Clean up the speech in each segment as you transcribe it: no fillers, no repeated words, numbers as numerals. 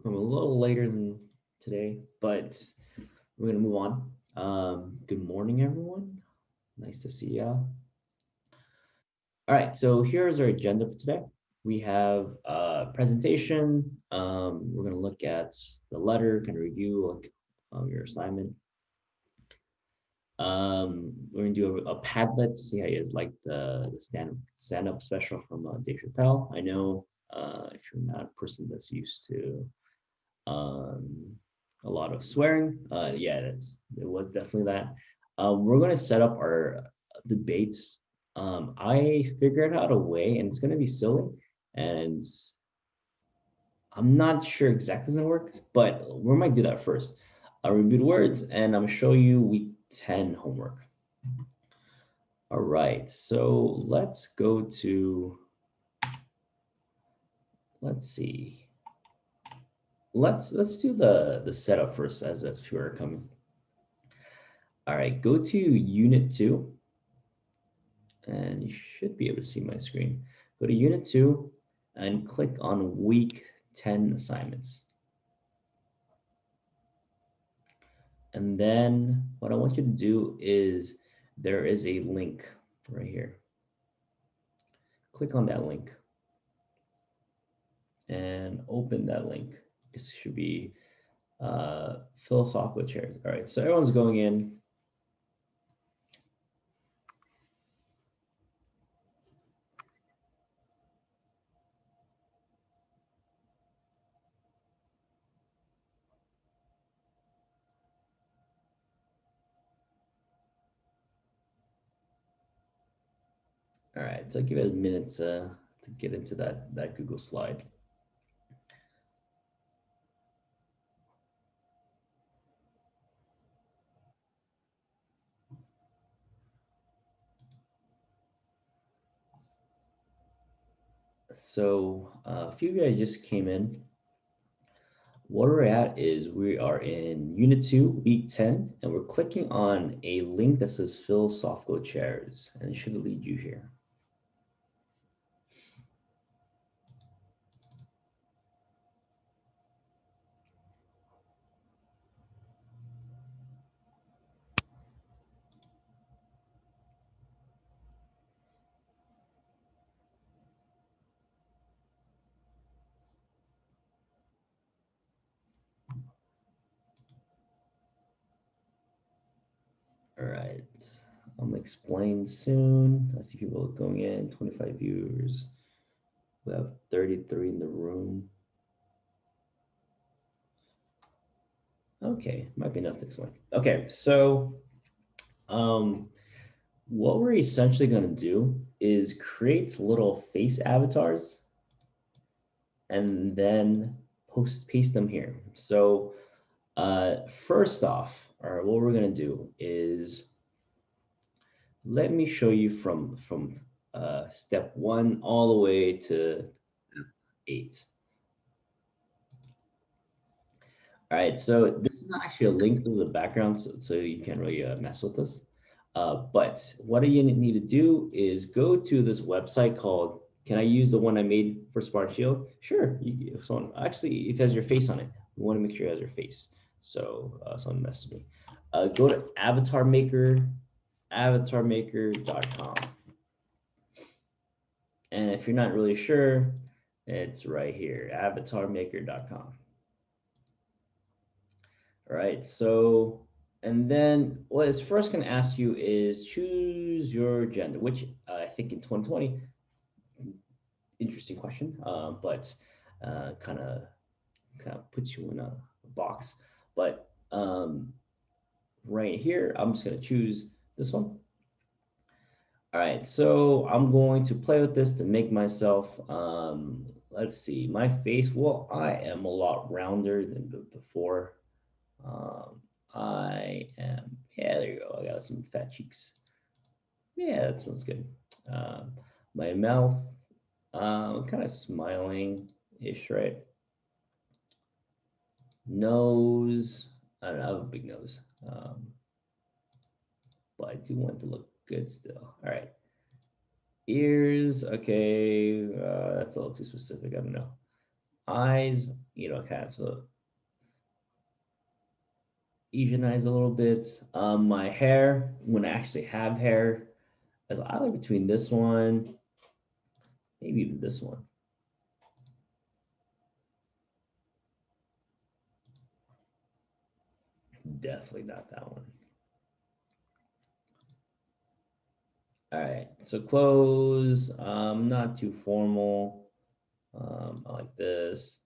I'm a little later than today, but we're gonna move on. Good morning, everyone. Nice to see ya. All right, so here's our agenda for today. We have a presentation. We're gonna look at the letter, kind of review like your assignment. We're gonna do a Padlet, see how you guys like the stand-up special from Dave Chappelle. I know if you're not a person that's used to um, a lot of swearing. Yeah, it was definitely that. We're going to set up our debates. I figured out a way, and it's going to be silly, and I'm not sure exactly how it's going to work, but we might do that first. I'll review the words, and I'm going to show you week 10 homework. All right, so let's go to, let's see. Let's do the setup first as people are coming. All right, go to Unit 2, and you should be able to see my screen. Go to Unit 2 and click on Week 10 assignments. And then what I want you to do is there is a link right here. Click on that link and open that link. This should be philosophical chairs. All right, so everyone's going in. All right, so I'll give it a minute to get into that Google slide. So a few of you guys just came in. What we're at is we are in Unit 2, Week 10, and we're clicking on a link that says Philosophical Chairs, and it should lead you here. All right, I'm gonna explain soon. I see people going in, 25 viewers. We have 33 in the room. Okay, might be enough to explain. Okay, so what we're essentially gonna do is create little face avatars and then paste them here. So first off, all right, what we're gonna do is let me show you from step 1 all the way to 8. All right, so this is not actually a link, this is a background, so you can't really mess with this. But what you need to do is go to this website called, can I use the one I made for Spark Shield? Sure, actually, if it has your face on it, we want to make sure it has your face. So someone messaged me. Go to avatarmaker.com. And if you're not really sure, it's right here, avatarmaker.com. All right, so, and then what it's first going to ask you is choose your gender, which I think in 2020, interesting question, but kind of puts you in a box. But right here, I'm just going to choose this one. All right, so I'm going to play with this to make myself, let's see, my face, well, I am a lot rounder than before. I am, yeah, there you go. I got some fat cheeks. Yeah, that sounds good. My mouth, kind of smiling-ish, right? Nose, I don't know, I have a big nose. But I do want it to look good still. All right. Ears, okay, that's a little too specific. I don't know. eyes, kind of so Asianize a little bit. My hair, when I actually have hair, is either between this one, maybe even this one. Definitely not that one. All right, so clothes, not too formal. I like this.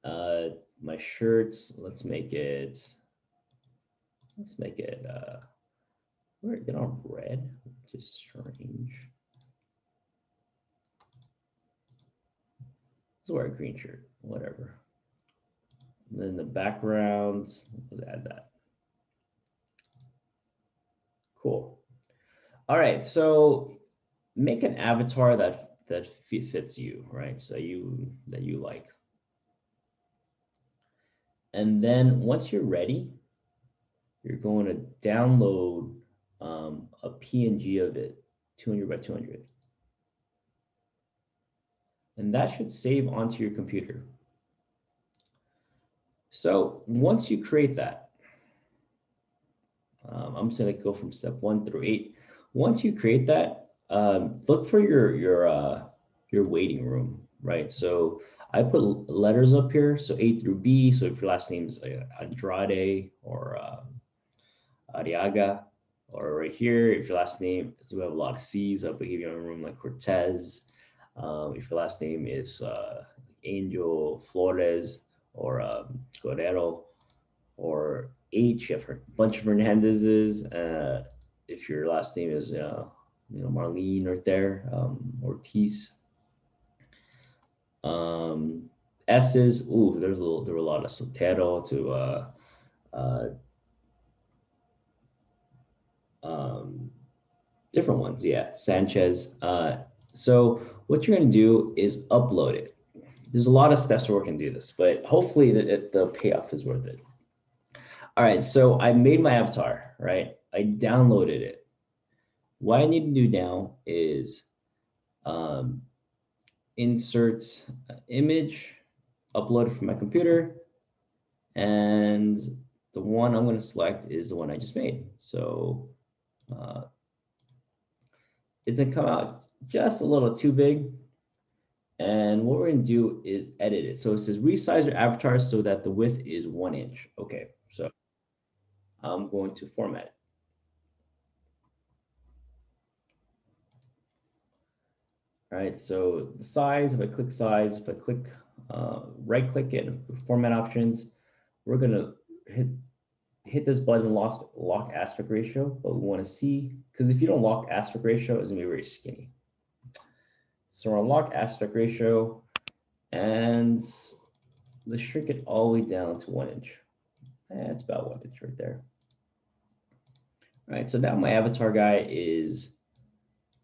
My shirts, let's make it, where get on red, which is strange. Let's wear a green shirt, whatever. And then the background, let's add that. Cool. All right, so make an avatar that fits you, right? So that you like. And then once you're ready, you're going to download a PNG of it, 200 by 200. And that should save onto your computer. So once you create that, I'm just gonna go from step 1 through 8. Once you create that, look for your waiting room, right? So I put letters up here, so A through B. So if your last name is Andrade or Ariaga, or right here, if your last name, so we have a lot of C's, I'll give you a room like Cortez. If your last name is Angel Flores or Guerrero, or H, you have a bunch of Hernandez's. If your last name is Marlene right there, Ortiz. S's, ooh, there were a lot of Sotero to different ones, yeah, Sanchez. So what you're gonna do is upload it. There's a lot of steps where we can do this, but hopefully the payoff is worth it. All right, so I made my avatar, right? I downloaded it. What I need to do now is insert image, upload it from my computer, and the one I'm going to select is the one I just made. So it's going to come out just a little too big. And what we're going to do is edit it. So it says resize your avatar so that the width is 1 inch. Okay, so I'm going to format it. All right, so the size, if I click size, if I click right click it, format options, we're gonna hit this button, lock aspect ratio, but we wanna see, because if you don't lock aspect ratio, it's gonna be very skinny. So we're gonna lock aspect ratio and let's shrink it all the way down to 1 inch. That's about 1 inch right there. All right, so now my avatar guy is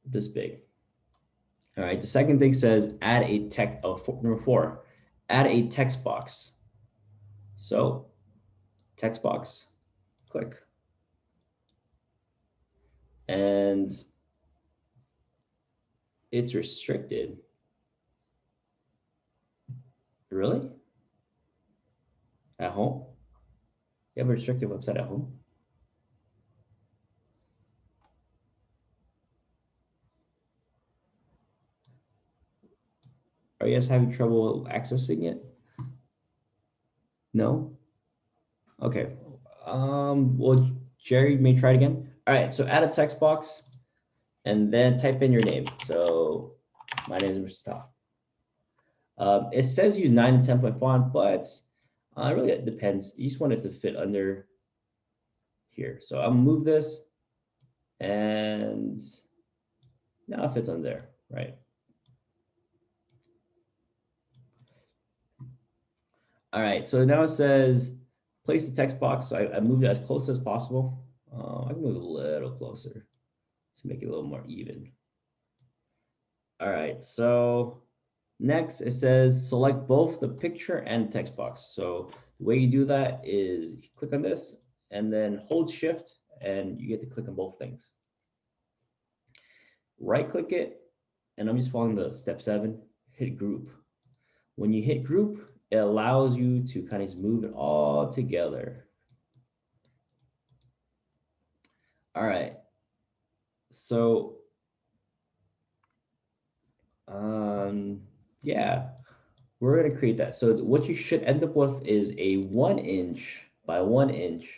this big. All right, the second thing says add a text, number 4, add a text box. So text box, click. And it's restricted. Really? At home? You have a restricted website at home? Are you guys having trouble accessing it? No? Okay. Well, Jerry may try it again. All right, so add a text box and then type in your name. So my name is Mr. Top. It says use 9 and 10 point font, but really it depends. You just want it to fit under here. So I'll move this and now it fits on there, right? All right, so now it says place the text box. So I moved it as close as possible. I can move it a little closer to make it a little more even. All right, so next it says select both the picture and text box. So the way you do that is you click on this and then hold shift and you get to click on both things. Right click it, and I'm just following the step 7, hit group. When you hit group, it allows you to kind of move it all together. All right. So, yeah, we're going to create that. So what you should end up with is a 1 inch by 1 inch.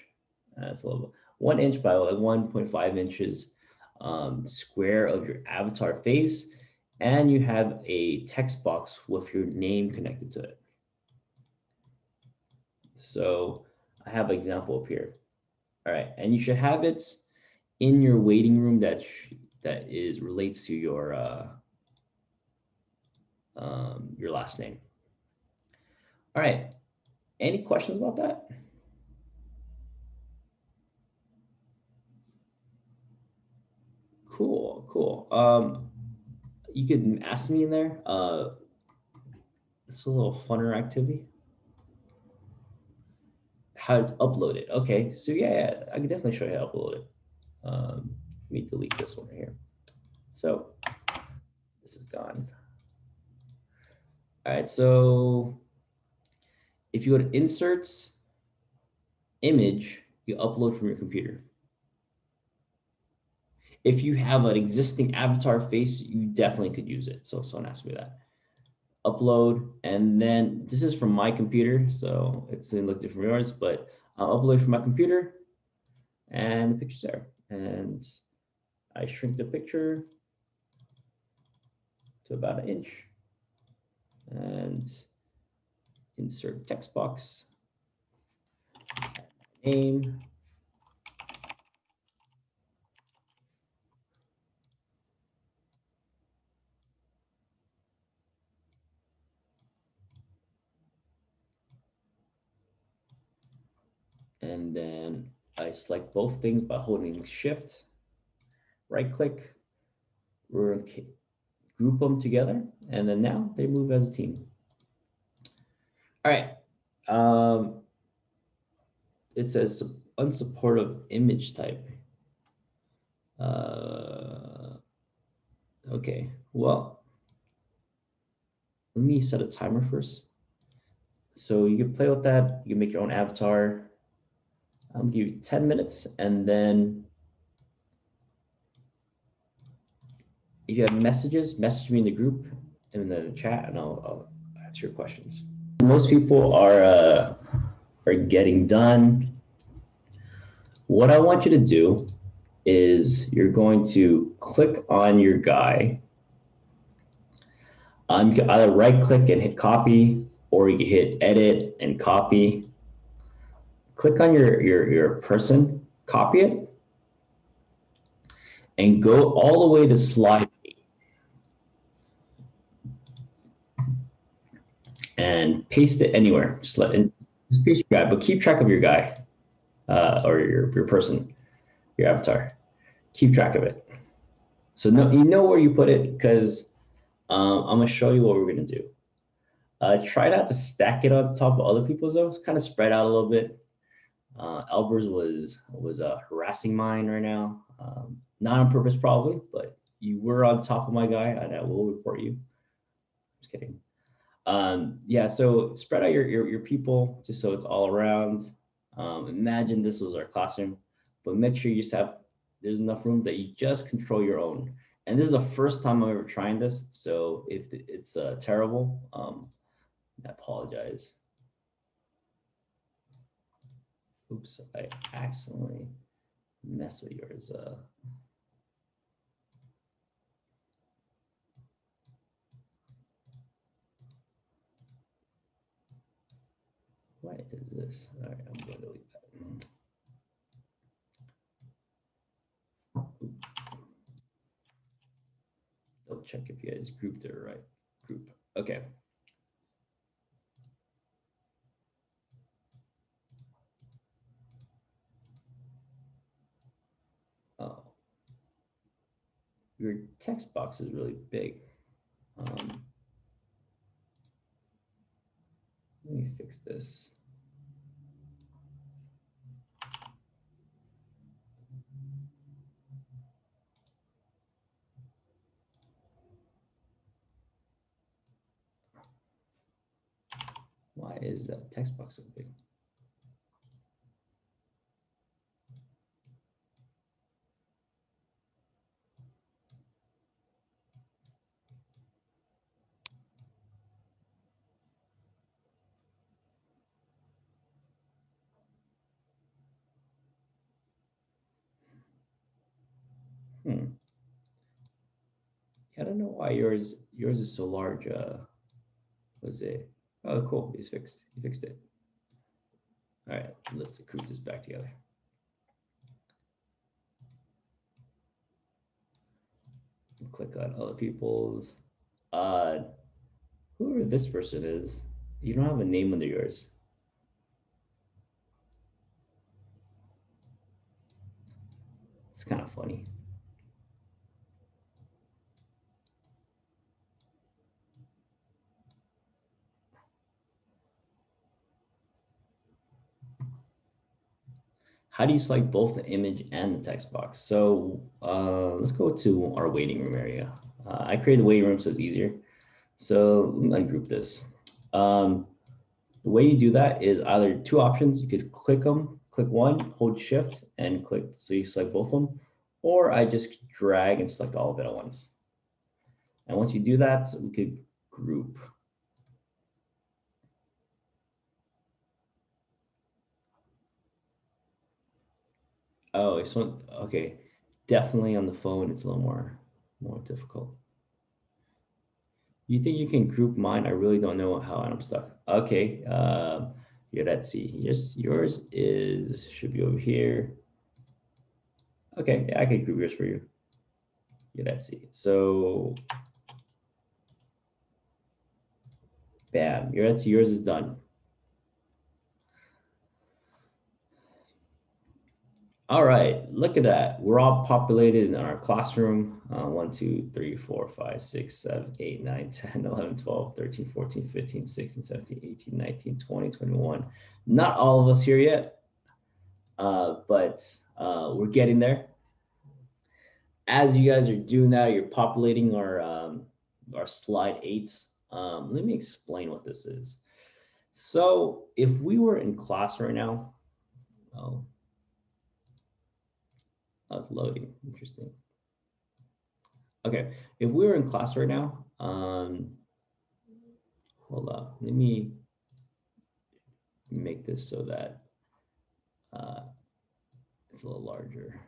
That's a little 1 inch by like 1.5 inches square of your avatar face. And you have a text box with your name connected to it. So I have an example up here. All right, and you should have it in your waiting room that relates to your last name. All right, any questions about that? Cool, cool. You could ask me in there. It's a little funner activity. How to upload it. Okay, so yeah, I can definitely show you how to upload it. Let me delete this one right here. So this is gone. All right, so if you go to inserts, image, you upload from your computer. If you have an existing avatar face, you definitely could use it. So someone asked me that. Upload, and then this is from my computer, so it's gonna look different from yours, but I'll upload from my computer, and the picture's there. And I shrink the picture to about 1 inch, and insert text box, name, and then I select both things by holding Shift, right click, we're gonna group them together, and then now they move as a team. All right. It says unsupportive image type. Okay, well, let me set a timer first. So you can play with that. You can make your own avatar. I'll give you 10 minutes, and then if you have messages, message me in the group and in the chat, and I'll answer your questions. Most people are getting done. What I want you to do is you're going to click on your guy. You can either right click and hit copy, or you can hit edit and copy. Click on your person, copy it, and go all the way to slide 8. And paste it anywhere. Just paste your guy, but keep track of your guy, or your person, your avatar. Keep track of it. So you know where you put it, because I'm gonna show you what we're gonna do. Try not to stack it on top of other people's though. Kind of spread out a little bit. Albers was harassing mine right now. Not on purpose probably, but you were on top of my guy, and I will report you. Just kidding. Yeah, so spread out your people just so it's all around. Imagine this was our classroom, but make sure you just there's enough room that you just control your own. And this is the first time I'm ever trying this, so if it's terrible, I apologize. Oops, I accidentally messed with yours. What is this? All right, I'm going to delete that. Double check if you guys grouped it right. Group. Okay. Oh, your text box is really big. Let me fix this. that text box so big? I don't know why yours is so large. Was it? Oh, cool. He's fixed. He fixed it. All right, let's group this back together. Click on other people's. Whoever this person is, you don't have a name under yours. It's kind of funny. How do you select both the image and the text box? So let's go to our waiting room area. I created the waiting room so it's easier. So let me ungroup this. The way you do that is either two options. You could click them, click one, hold shift and click. So you select both of them, or I just drag and select all of it at once. And once you do that, we could group. Oh, if someone, okay. Definitely on the phone, it's a little more difficult. You think you can group mine? I really don't know how, and I'm stuck. Okay, yeah, let's see. Yours is should be over here. Okay, yeah, I can group yours for you. Yeah, let's see. So, bam, yours is done. All right, look at that. We're all populated in our classroom. 1, 2, 3, 4, 5, 6, 7, 8, 9, 10, 11, 12, 13, 14, 15, 16, 17, 18, 19, 20, 21. Not all of us here yet, but we're getting there. As you guys are doing that, you're populating our slide 8. Let me explain what this is. So if we were in class right now, oh, it's loading. Interesting. Okay, if we were in class right now, hold up. Let me make this so that it's a little larger.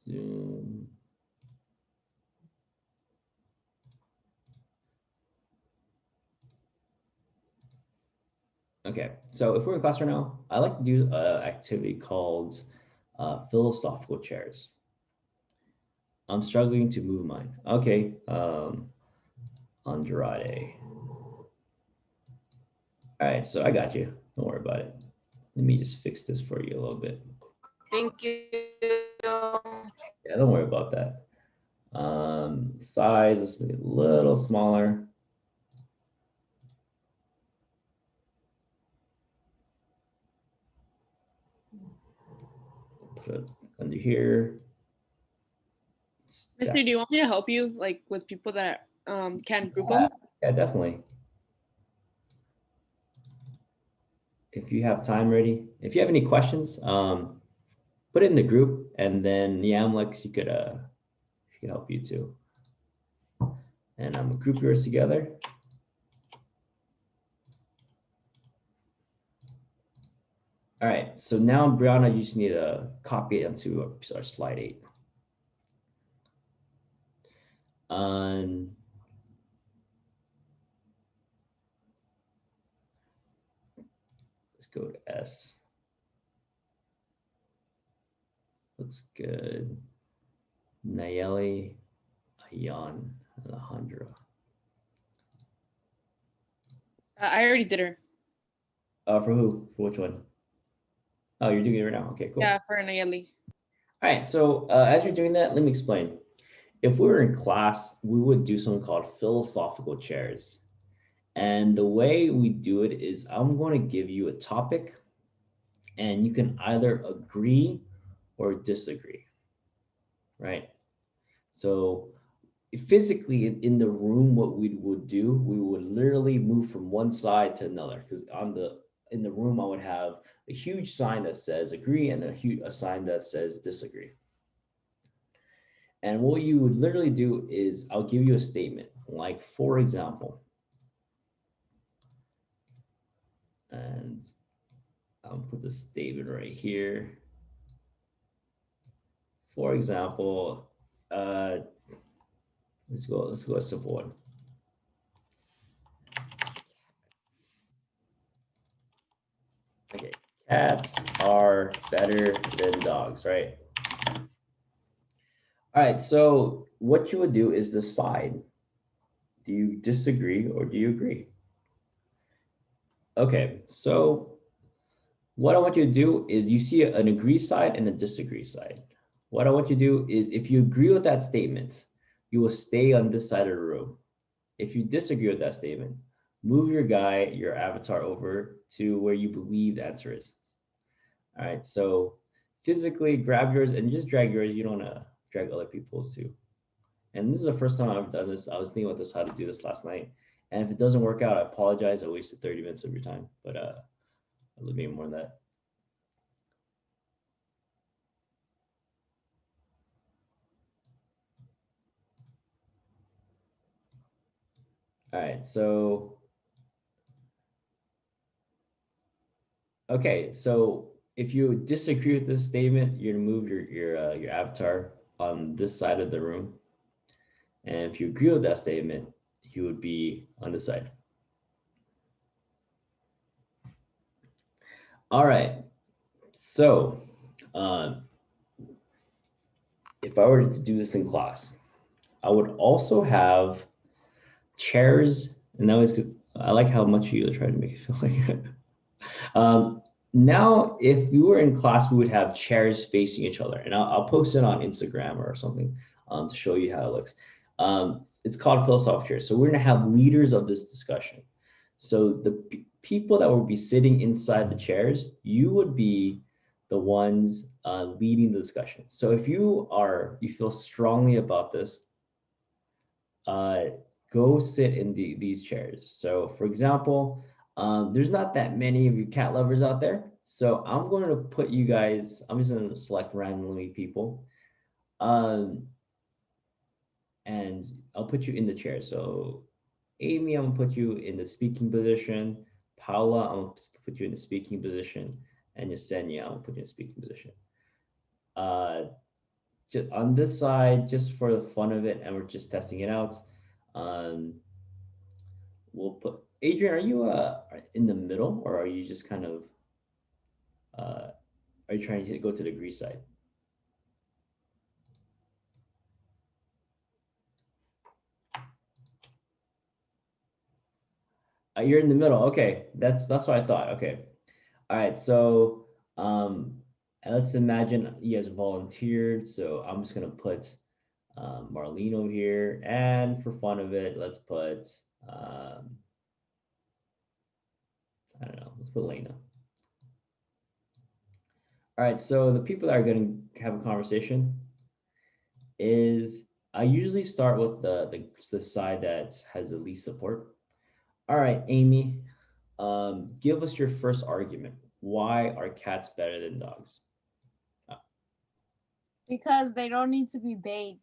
Zoom. Okay, so if we're in class right now, I like to do an activity called philosophical chairs. I'm struggling to move mine. Okay, Andrade. All right, so I got you. Don't worry about it. Let me just fix this for you a little bit. Thank you. Yeah, don't worry about that. Size, let's make it a little smaller. Put it under here. Mister, do you want me to help you like with people that can't group Yeah, them? yeah, definitely. If you have time ready, if you have any questions, put it in the group, and then Yamlex, he could help you too. And I'm gonna group yours together. All right, so now Brianna, you just need to copy it onto our slide 8. Let's go to S. Looks good. Nayeli, Ayan, Alejandra. I already did her. For who? For which one? Oh, you're doing it right now. Okay, cool. Yeah, for Nayeli. All right, so as you're doing that, let me explain. If we were in class, we would do something called philosophical chairs. And the way we do it is I'm going to give you a topic, and you can either agree or disagree, right? So physically in the room, what we would do, we would literally move from one side to another, because in the room I would have a huge sign that says agree and a sign that says disagree. And what you would literally do is I'll give you a statement, like for example, and I'll put the statement right here. For example, let's go a simple one. Okay, cats are better than dogs, right? All right, so what you would do is decide, do you disagree or do you agree? Okay, so what I want you to do is you see an agree side and a disagree side. What I want you to do is if you agree with that statement, you will stay on this side of the room. If you disagree with that statement, move your guy, your avatar over to where you believe the answer is. All right, so physically grab yours and just drag yours. You don't want to drag other people's too. And this is the first time I've done this. I was thinking about this, how to do this last night. And if it doesn't work out, I apologize. I wasted 30 minutes of your time, but a little bit more than that. All right, so, okay, so if you disagree with this statement, you're gonna move your avatar on this side of the room. And if you agree with that statement, you would be on this side. All right, so if I were to do this in class, I would also have chairs, and that was because I like how much you try to make it feel like. Now, if we were in class, we would have chairs facing each other, and I'll post it on Instagram or something to show you how it looks. It's called philosophical chairs. So we're gonna have leaders of this discussion. So the people that will be sitting inside the chairs, you would be the ones leading the discussion. So if you feel strongly about this, uh, go sit in these chairs. So for example, there's not that many of you cat lovers out there. So I'm going to put you guys, I'm just going to select randomly people. And I'll put you in the chair. So Amy, I'm gonna put you in the speaking position. Paula, I'm gonna put you in the speaking position. And Yesenia, I'm gonna put you in the speaking position. Just on this side, just for the fun of it, and we're just testing it out. Um, we'll put Adrian. Are you in the middle, or are you just kind of are you trying to go to the agree side? You're in the middle. Okay, that's what I thought. Okay, all right. So let's imagine you guys volunteered. So I'm just gonna put Marlene over here, and for fun of it, let's put I don't know. Let's put Lena. All right. So the people that are going to have a conversation is I usually start with the side that has the least support. All right, Amy, give us your first argument. Why are cats better than dogs? Because they don't need to be bathed.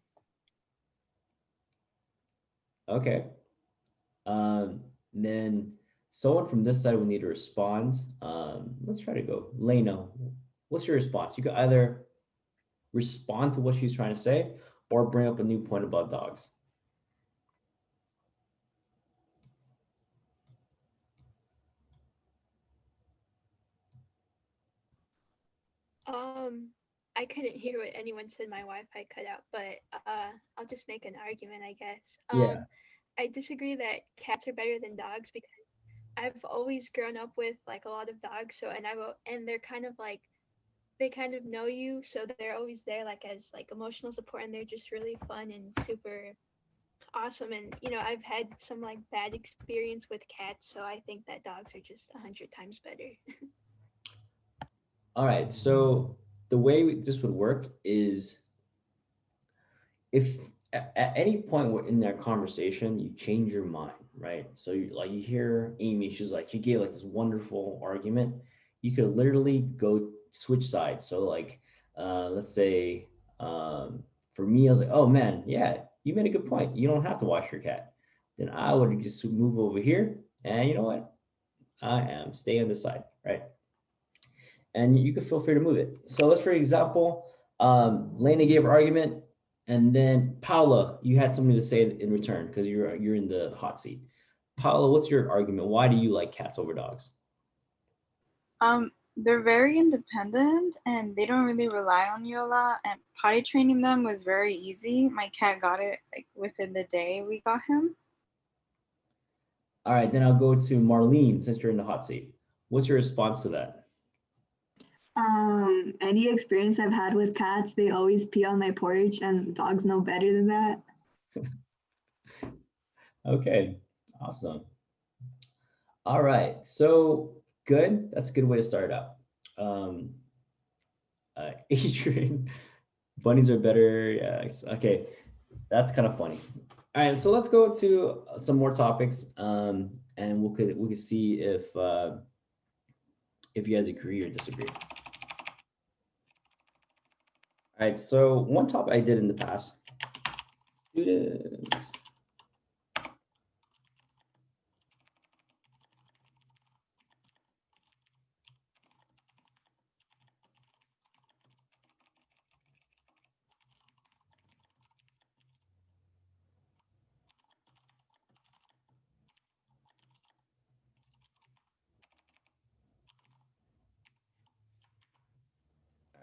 Okay. Then someone from this side will need to respond. Let's try to go. Lena, what's your response? You could either respond to what she's trying to say or bring up a new point about dogs. I couldn't hear what anyone said. My Wi-Fi cut out, but I'll just make an argument, I guess. Yeah. I disagree that cats are better than dogs because I've always grown up with like a lot of dogs. So and they're kind of like they kind of know you, so they're always there like as like emotional support, and they're just really fun and super awesome. And I've had some like bad experience with cats, so I think that dogs are just 100 times better. All right. So the way this would work is if at any point in their conversation, you change your mind, right? So you hear Amy, she's like, she gave like this wonderful argument. You could literally go switch sides. So like, let's say, for me, I was like, oh man, yeah, you made a good point. You don't have to wash your cat. Then I would just move over here, and you know what? I am stay on this side, right? And you can feel free to move it. So let's, for example, Lena gave her argument, and then Paula, you had something to say in return because you're in the hot seat. Paula, what's your argument? Why do you like cats over dogs? They're very independent and they don't really rely on you a lot. And potty training them was very easy. My cat got it like within the day we got him. All right, then I'll go to Marlene since you're in the hot seat. What's your response to that? Any experience I've had with cats, they always pee on my porch, and dogs know better than that. Okay, awesome. All right, so good. That's a good way to start out. Adrian, bunnies are better. Yeah, okay, that's kind of funny. All right, so let's go to some more topics, and we could see if you guys agree or disagree. All right, so one topic I did in the past, students.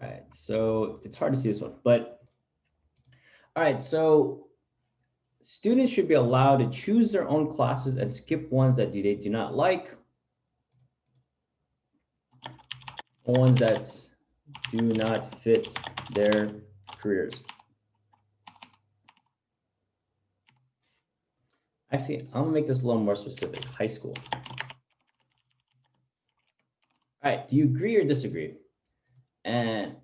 All right, so it's hard to see this one, but all right, so students should be allowed to choose their own classes and skip ones that they do not like, or ones that do not fit their careers. Actually, I'm gonna make this a little more specific, high school. All right, do you agree or disagree? And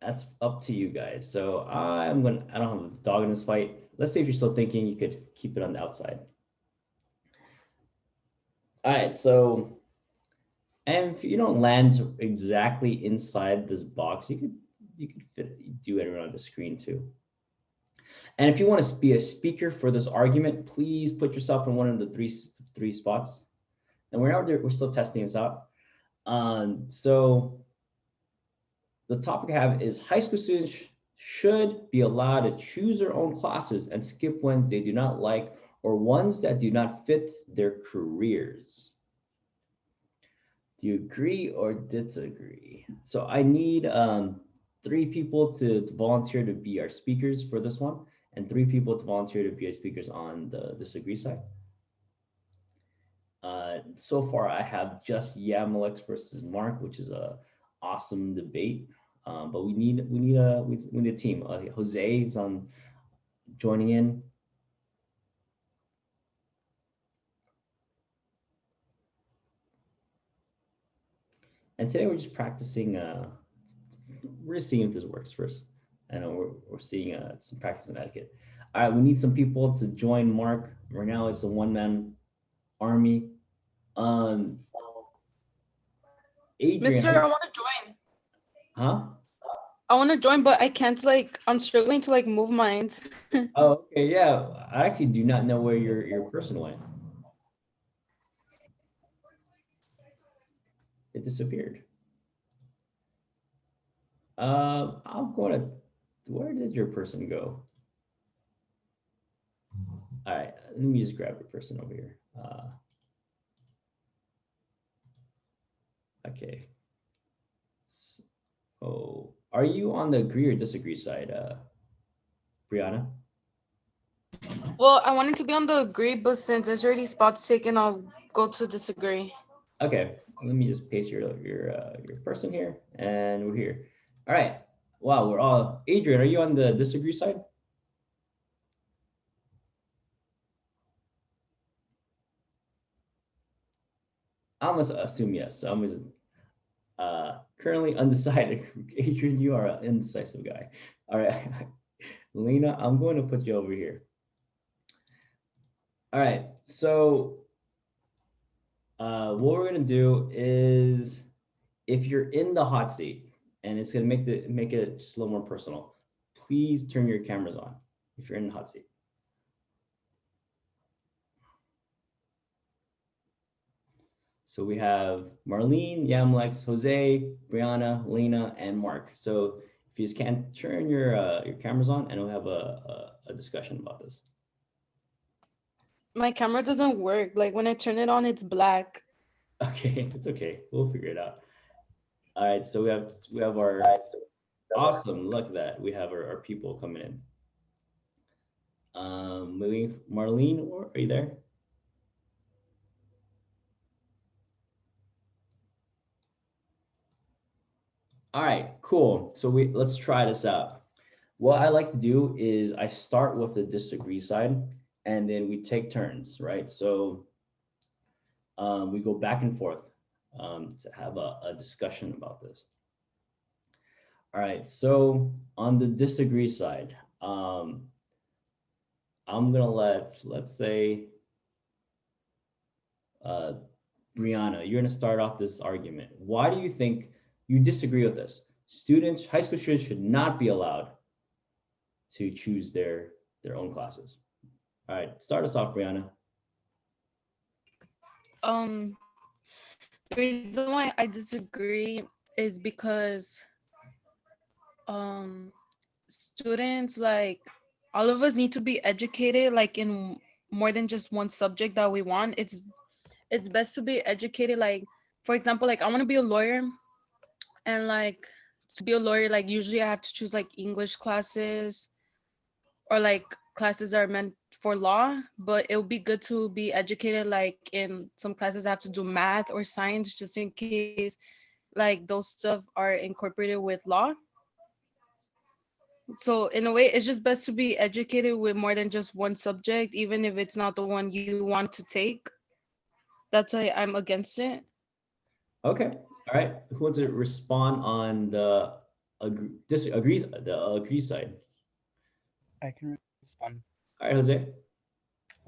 that's up to you guys. So I don't have a dog in this fight. Let's see if you're still thinking, you could keep it on the outside. All right, so, and if you don't land exactly inside this box, you could do it around the screen too. And if you want to be a speaker for this argument, please put yourself in one of the three spots. And we're still testing this out. So the topic I have is high school students should be allowed to choose their own classes and skip ones they do not like or ones that do not fit their careers. Do you agree or disagree? So I need 3 people to volunteer to be our speakers for this one, and 3 people to volunteer to be our speakers on the disagree side. So far, I have just Yamalex versus Mark, which is a awesome debate. But we need a team. Jose is on joining in. And today we're just practicing. We're just seeing if this works first. I know we're seeing some practice in etiquette. All right, we need some people to join Mark. Right now it's a one-man army. Adrian, Mister, I want to join. huh? I want to join, but I can't I'm struggling to move mines. Oh, okay, yeah. I actually do not know where your person went. It disappeared. I'm going to, where did your person go? All right, let me just grab your person over here. Okay. So, are you on the agree or disagree side, Brianna? Well, I wanted to be on the agree, but since there's already spots taken, I'll go to disagree. Okay, let me just paste your person here, and we're here. All right. Wow, we're all. Adrian, are you on the disagree side? I'm gonna assume yes. So I'm just currently undecided. Adrian, you are an indecisive guy. All right. Lena, I'm going to put you over here. All right, so what we're gonna do is, if you're in the hot seat, and it's gonna make it just a little more personal, please turn your cameras on if you're in the hot seat. So we have Marlene, Yamlex, Jose, Brianna, Lena, and Mark. So if you just can't turn your cameras on, and we'll have a discussion about this. My camera doesn't work. Like when I turn it on, it's black. Okay, it's okay. We'll figure it out. All right, so we have our awesome. Look at that. We have our people coming in. Marlene, are you there? All right, cool. So let's try this out. What I like to do is I start with the disagree side, and then we take turns, right? So we go back and forth to have a discussion about this. All right, so on the disagree side, I'm gonna let's say, Brianna, you're gonna start off this argument. Why do you think you disagree with this? Students, high school students should not be allowed to choose their own classes. All right, start us off, Brianna. The reason why I disagree is because students, like, all of us need to be educated, like, in more than just one subject that we want. It's best to be educated, like, for example, like I want to be a lawyer, and like to be a lawyer, like usually I have to choose like English classes or like classes that are meant for law, but it would be good to be educated, like in some classes I have to do math or science, just in case like those stuff are incorporated with law. So in a way, it's just best to be educated with more than just one subject, even if it's not the one you want to take. That's why I'm against it. Okay, all right. Who wants to respond on the agree side? I can respond. All right, Jose.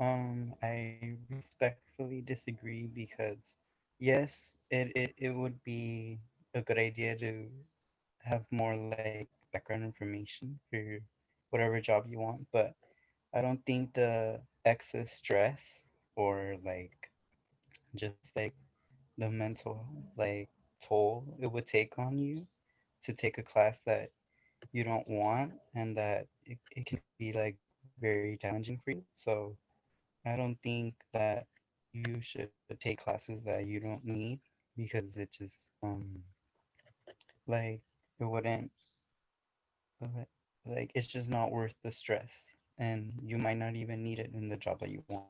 I respectfully disagree because yes, it would be a good idea to have more like background information for whatever job you want, but I don't think the excess stress or like just like the mental like toll it would take on you to take a class that you don't want and that it can be like very challenging for you. So I don't think that you should take classes that you don't need because it just like it wouldn't li- like it's just not worth the stress and you might not even need it in the job that you want.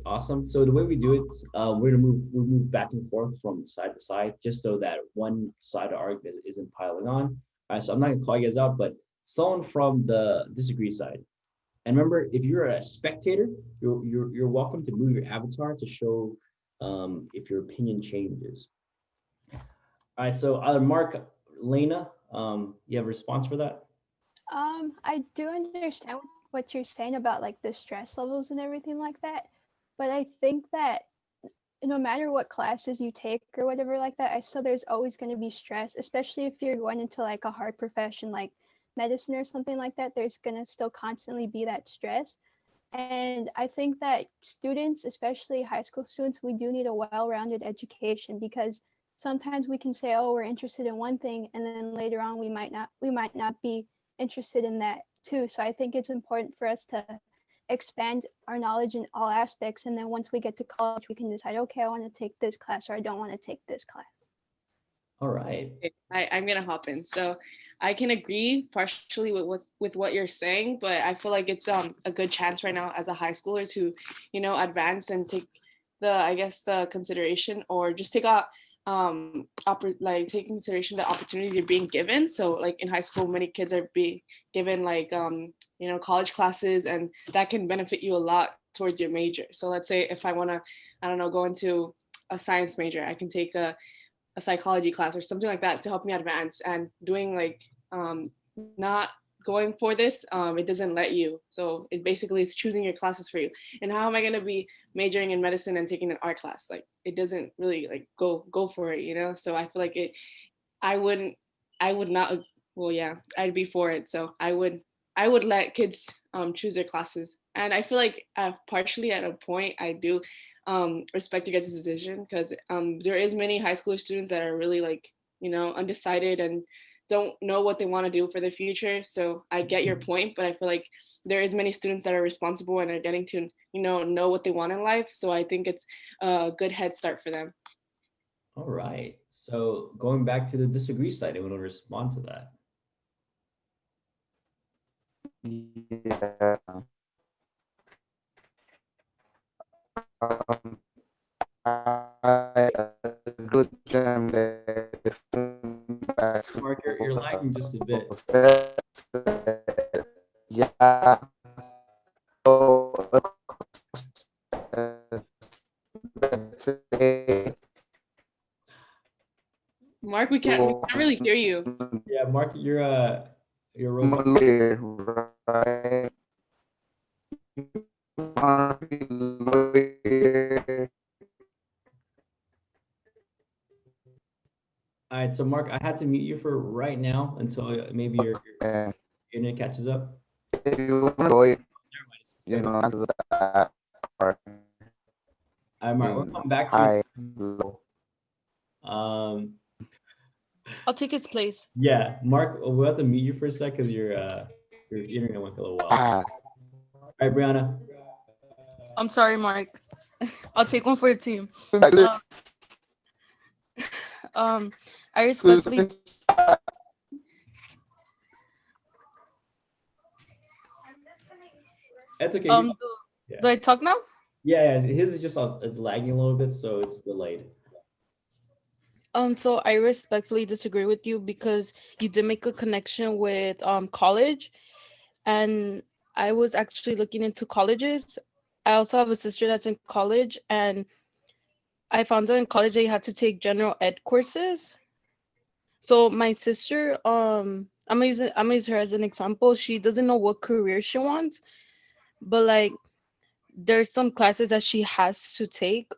Awesome. So the way we do it, we'll move back and forth from side to side, just so that one side of the argument isn't piling on. All right, so I'm not gonna call you guys out, but someone from the disagree side. And remember, if you're a spectator, you're welcome to move your avatar to show if your opinion changes. All right, so either Mark, Lena, you have a response for that? I do understand what you're saying about like the stress levels and everything like that, but I think that no matter what classes you take or whatever like that, I still there's always going to be stress, especially if you're going into like a hard profession like medicine or something like that. There's going to still constantly be that stress. And I think that students, especially high school students, we do need a well-rounded education because sometimes we can say, oh, we're interested in one thing, and then later on we might not be interested in that too. So I think it's important for us to expand our knowledge in all aspects. And then once we get to college, we can decide, okay, I want to take this class or I don't want to take this class. All right. Okay, I'm gonna hop in. So I can agree partially with what you're saying, but I feel like it's a good chance right now as a high schooler to, advance and take the consideration or just take a take consideration the opportunities you're being given. So like in high school, many kids are being given like college classes, and that can benefit you a lot towards your major. So let's say if I wanna, I don't know, go into a science major, I can take a psychology class or something like that to help me advance, and doing like not going for this, it doesn't let you. So it basically is choosing your classes for you. And how am I gonna be majoring in medicine and taking an art class? Like it doesn't really like go for it, you know? So I feel like I wouldn't, I would not, well, yeah, I'd be for it. So I would let kids choose their classes. And I feel like partially at a point I do respect your guys' decision because there is many high school students that are really like, you know, undecided and don't know what they want to do for the future. So I get your point, but I feel like there is many students that are responsible and are getting to, you know what they want in life. So I think it's a good head start for them. All right. So going back to the disagree side, anyone want to respond to that? Yeah. Um, I agree with them that it's back to Mark, you're lagging just a bit. yeah. So, let's say, Mark, we can't really hear you. Yeah, Mark, you're I'm a robot. lawyer, right? I'm a lawyer. All right, so Mark, I had to mute you for right now until maybe your And internet catches up. if you want a lawyer, Never mind, it's you still- know, answers that are All right, Mark, we'll come back to high, low. you. I'll take its place. Yeah, Mark, we'll have to mute you for a sec because your internet went for a little while. All right, Brianna. I'm sorry, Mark. I'll take one for the team. I respectfully That's okay. do, Yeah. do I talk now? Yeah, his is just it's lagging a little bit, so it's delayed. So I respectfully disagree with you because you did make a connection with college, and I was actually looking into colleges. I also have a sister that's in college, and I found out in college that you had to take general ed courses. So my sister, I'm gonna use her as an example. She doesn't know what career she wants, but like there's some classes that she has to take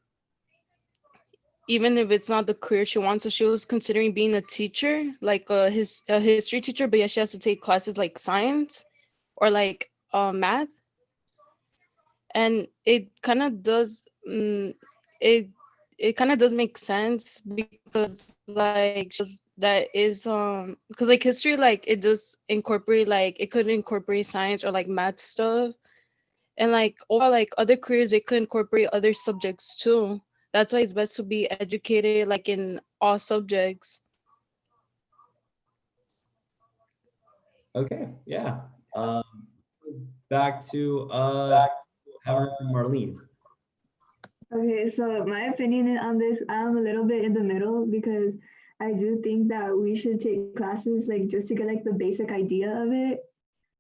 even if it's not the career she wants. So she was considering being a teacher, like a history teacher, but yeah, she has to take classes like science or like math. And it kind of does it it kind of does make sense because like that is because like history, like it does incorporate, like it could incorporate science or like math stuff, and like or like other careers they could incorporate other subjects too. That's why it's best to be educated like in all subjects. Okay, yeah. Back to Howard and Marlene. Okay, so my opinion on this, I'm a little bit in the middle because I do think that we should take classes like just to get like the basic idea of it.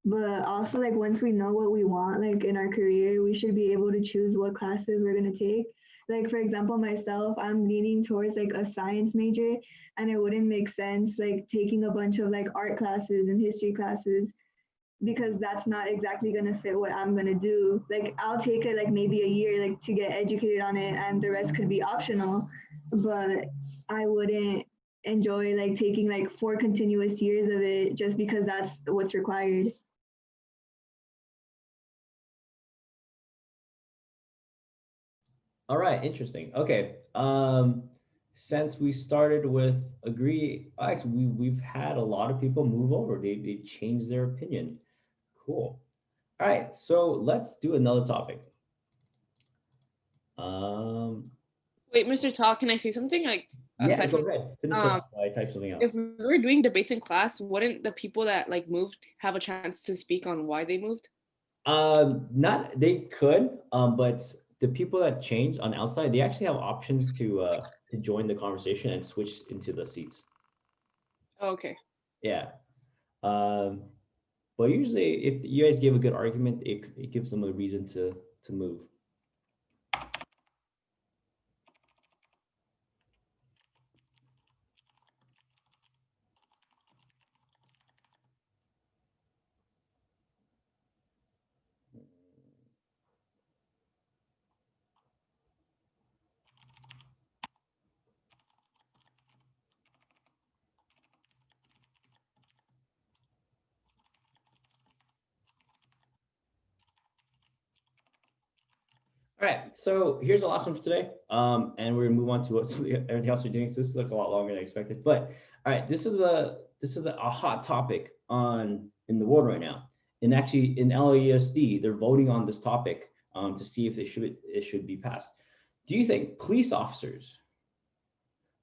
But also like once we know what we want, like in our career, we should be able to choose what classes we're gonna take. Like for example, myself, I'm leaning towards like a science major, and it wouldn't make sense like taking a bunch of like art classes and history classes because that's not exactly gonna fit what I'm gonna do. Like I'll take it like maybe a year like to get educated on it and the rest could be optional. But I wouldn't enjoy like taking like 4 continuous years of it just because that's what's required. All right, interesting. Okay. Since we started with agree, actually we've had a lot of people move over. They changed their opinion. Cool. All right, so let's do another topic. Wait, Mr. Talk, can I say something? Like Yeah, go ahead. Finish it up while I type something else. If we were doing debates in class, wouldn't the people that like moved have a chance to speak on why they moved? Not they could, but the people that change on outside, they actually have options to join the conversation and switch into the seats. Oh, okay. Yeah. But usually, if you guys give a good argument, it gives them a reason to move. All right, so here's the last one for today. And we're gonna move on to what everything else we're doing. So this is like a lot longer than I expected. But all right, this is a hot topic in the world right now. And actually in LAUSD, they're voting on this topic to see if it should be passed. Do you think police officers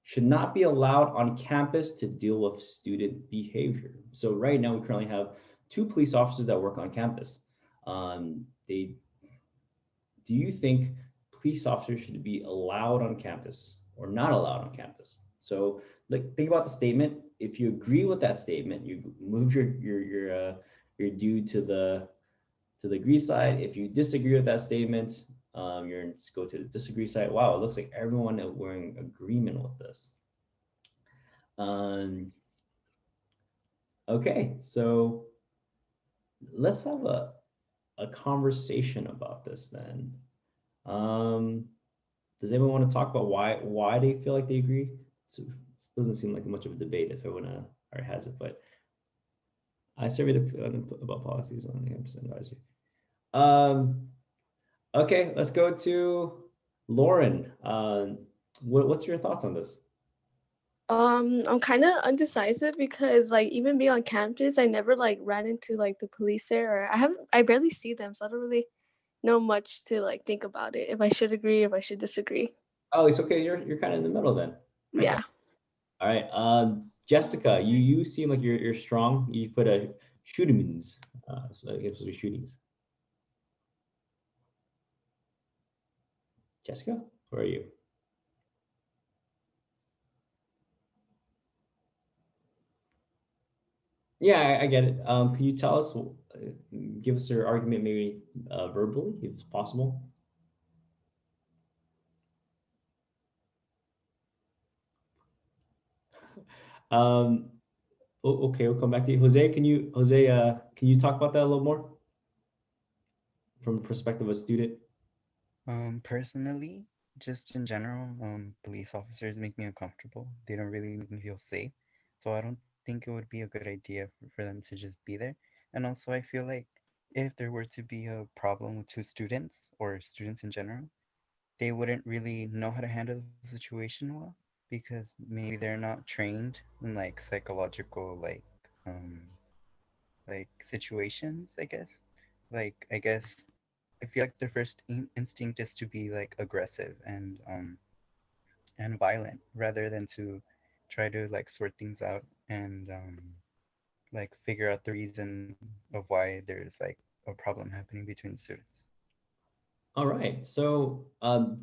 should not be allowed on campus to deal with student behavior? So right now we currently have 2 police officers that work on campus. They Do you think police officers should be allowed on campus or not allowed on campus? So like think about the statement. If you agree with that statement, you move your dude to the agree side. If you disagree with that statement, you're go to the disagree side. Wow, it looks like everyone we're in agreement with this. Okay, so let's have a conversation about this then. Does anyone want to talk about why they feel like they agree? It doesn't seem like much of a debate if everyone already has it, but I surveyed about policies on the campus advisory. Okay, let's go to Lauren. What's your thoughts on this? I'm kind of undecisive because like even being on campus, I never like ran into like the police there, or I barely see them, so I don't really know much to like think about it. If I should agree, if I should disagree. Oh, it's okay. You're kind of in the middle then. Yeah. All right. Jessica, you seem like you're strong. You put a shootings. So I guess it was shootings. Jessica, where are you? Yeah, I get it. Can you tell us, give us your argument maybe verbally, if it's possible? Okay, we'll come back to you. Jose, can you talk about that a little more from the perspective of a student? Personally, just in general, police officers make me uncomfortable. They don't really make me feel safe. So I don't think it would be a good idea for them to just be there. And also, I feel like if there were to be a problem with 2 students or students in general, they wouldn't really know how to handle the situation well because maybe they're not trained in like psychological like situations, I guess. Like I guess I feel like their first instinct is to be like aggressive and violent rather than to try to like sort things out and like figure out the reason of why there's like a problem happening between the students. All right. So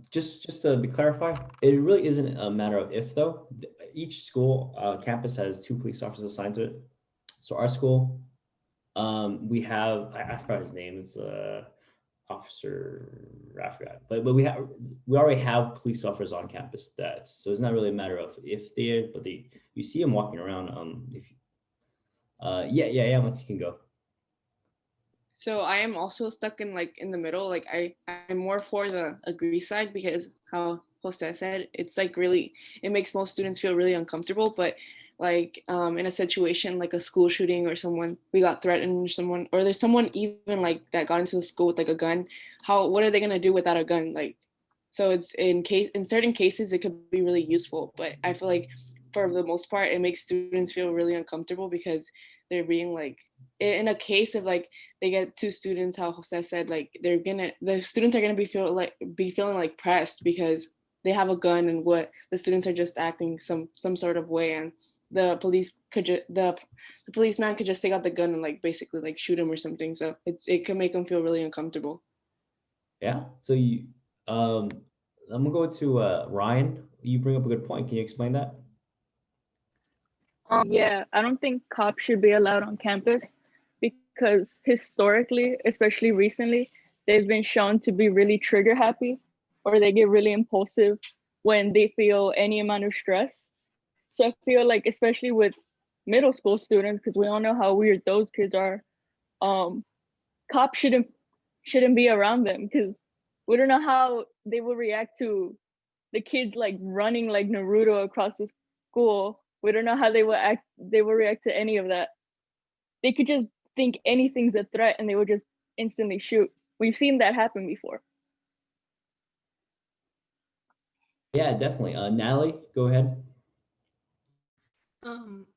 just to be clarified, it really isn't a matter of if though. Each school campus has 2 police officers assigned to it. So our school, we have I forgot his name. It's officer, I forgot, but we already have police officers on campus. So it's not really a matter of if they're, but you see them walking around. If yeah, once you can go. So I am also stuck in the middle. Like I'm more for the agree side because how Jose said, it's like really, it makes most students feel really uncomfortable. But like in a situation like a school shooting or someone we got threatened or there's someone even like that got into the school with like a gun, what are they gonna do without a gun? Like, so it's in certain cases it could be really useful, but I feel like for the most part it makes students feel really uncomfortable because they're being like, in a case of like they get 2 students, how Jose said, like the students are gonna be feeling like pressed because they have a gun and what the students are just acting some sort of way, and the policeman could just take out the gun and like basically like shoot him or something. So it can make them feel really uncomfortable. Yeah. So I'm gonna go to Ryan. You bring up a good point. Can you explain that? Yeah, I don't think cops should be allowed on campus because historically, especially recently, they've been shown to be really trigger happy or they get really impulsive when they feel any amount of stress. So I feel like, especially with middle school students, because we all know how weird those kids are, cops shouldn't be around them because we don't know how they will react to the kids like running like Naruto across the school. We don't know how they will react to any of that. They could just think anything's a threat and they would just instantly shoot. We've seen that happen before. Yeah, definitely. Natalie, go ahead. I'm